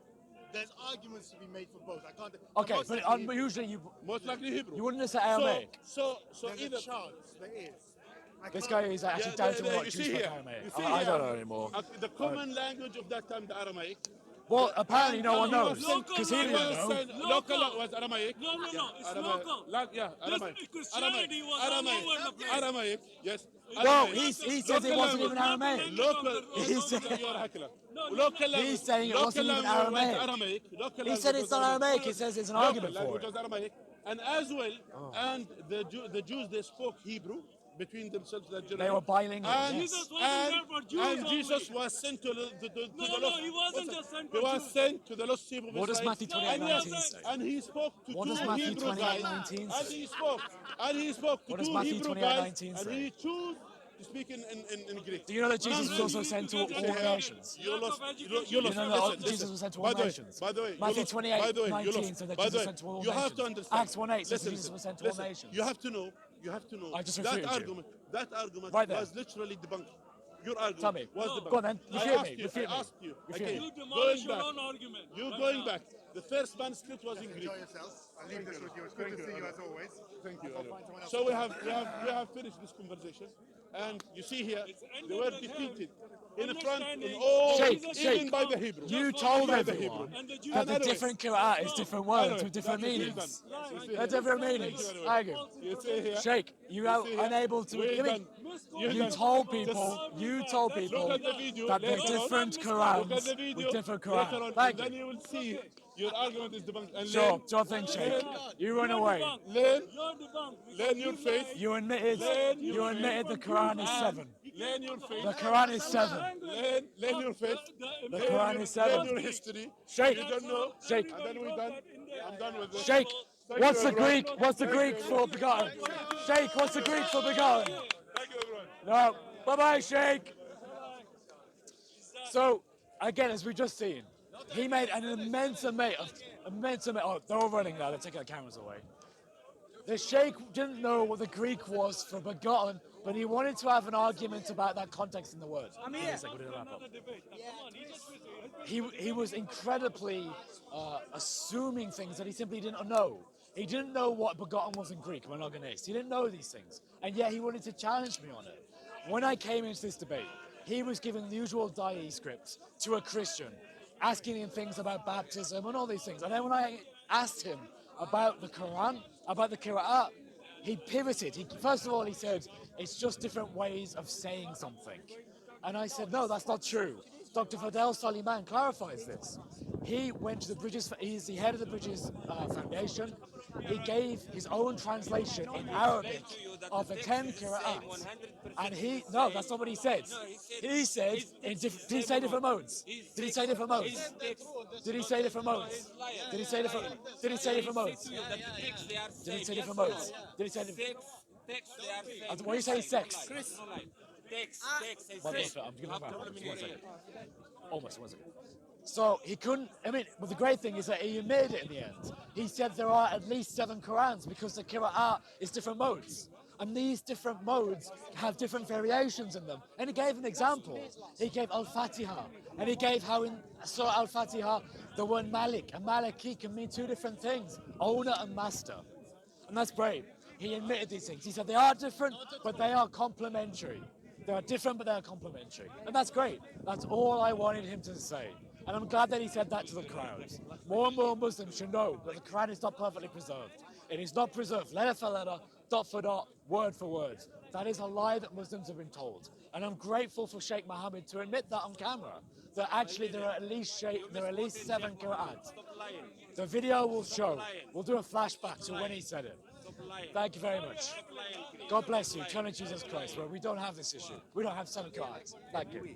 There's arguments to be made for both. I can't. Okay, but usually you likely Hebrew. You wouldn't have said Aramaic. So there's either a chance. There is. This guy is actually doubting what Jews spoke Aramaic. I don't know anymore. The common language of that time, the Aramaic. Well, apparently no one knows because he didn't know. Local was Aramaic. No, it's local. Aramaic. Christianity was all over the place. Aramaic. Yes. Well, he says it wasn't even Aramaic. Local. He's saying it wasn't even Aramaic. He said it's not Aramaic. He says it's an argument for it. Aramaic. And as well, and the Jews, they spoke Hebrew between themselves. They were bilingual. And, Jesus wasn't there for Jews and only. Jesus was sent to the lost. He wasn't just sent for He was Jews. sent to the lost sheep of Israel. What does Matthew 28:19 say? And he spoke to What two does Matthew Hebrew guys. 28:19 And say? he spoke to What does two Matthew Hebrew 28:19 guys. say? And he chose to speak in Greek. Do you know that Jesus was also sent to all nations? You lost. You know that Jesus was sent to all nations. By the way, Matthew 28:19 said that Jesus was sent to all you have nations. to understand. Acts 1:8 says that Jesus was sent to all nations. You have to know. I just that refuted you. argument Right there. was literally debunked. Your argument Tell me. was debunked. Go on then. Refute me. I asked you. Refute Again, me. You demolish your own back. argument. You going back. The first manuscript was in Greek. Enjoy yourselves. I'll leave this with you. It's good to see you as always. Thank you. So we have finished this conversation, and you see here they were defeated in front in all, even by the Hebrew. You told By the everyone Hebrew. that the different qira'at is different words with different meanings. They're different meanings. Argue. You see here. Sheikh, you are unable to. We're done. You told people Look at the video that they're later on. different Look at the Qurans video with different later on, Qurans. and Thank then you. you will see your argument is debunked. And Sure, thing, Sheikh. You run away. Learn Learn your faith. You admitted the Quran is 7. Learn your faith. The Quran is 7. Learn your faith. The Quran is Learn 7. your history. Sheikh, You don't know. Sheikh, And then we're done. I'm done with this. Sheikh, Thank what's you, the everyone. Greek? What's the Greek for begotten? Sheikh, what's the Greek for begotten? Thank you, everyone. No. Bye-bye, Sheikh. So, again, as we've just seen, he made an immense amount. Oh, they're all running now. They're taking the cameras away. The Sheikh didn't know what the Greek was for begotten, but he wanted to have an argument about that context in the word. He was incredibly assuming things that he simply didn't know. He didn't know what begotten was in Greek, monogenes. He didn't know these things, and yet he wanted to challenge me on it. When I came into this debate, he was giving the usual Dawah script to a Christian, asking him things about baptism and all these things. And then when I asked him about the Quran, about the Qira'at, he pivoted. First of all, he said, it's just different ways of saying something. And I said, no, that's not true. Dr. Fadel Soliman clarifies this. He went to the Bridges, he's the head of the Bridges Foundation. He gave his own translation in Arabic of the 10 Qur'ans. And no, that's not what he said. He said, did he say different modes? Did he say different modes? Did he say different modes? Did he say different modes? Did he say different modes? Did he say different modes? Did he say different? When you say sex? I'm giving him back. Just 1 second. Almost 1 second. So he couldn't, but the great thing is that he admitted it in the end. He said there are at least 7 Qur'ans because the Qur'an is different modes. And these different modes have different variations in them. And he gave an example. He gave Al-Fatiha. And he gave how in Surah Al-Fatiha, the word Malik and Maliki can mean 2 different things, owner and master. And that's great. He admitted these things. He said they are different, but they are complementary. They are different, but they are complementary. And that's great. That's all I wanted him to say. And I'm glad that he said that to the crowds. More and more Muslims should know that the Quran is not perfectly preserved. It is not preserved letter for letter, dot for dot, word for word. That is a lie that Muslims have been told. And I'm grateful for Sheikh Mohammed to admit that on camera, that actually there are at least 7 Qur'ans. The video will show. We'll do a flashback to when he said it. Thank you very much. God bless you. Turn to Jesus Christ, where we don't have this issue. We don't have 7 Qur'ans. Thank you.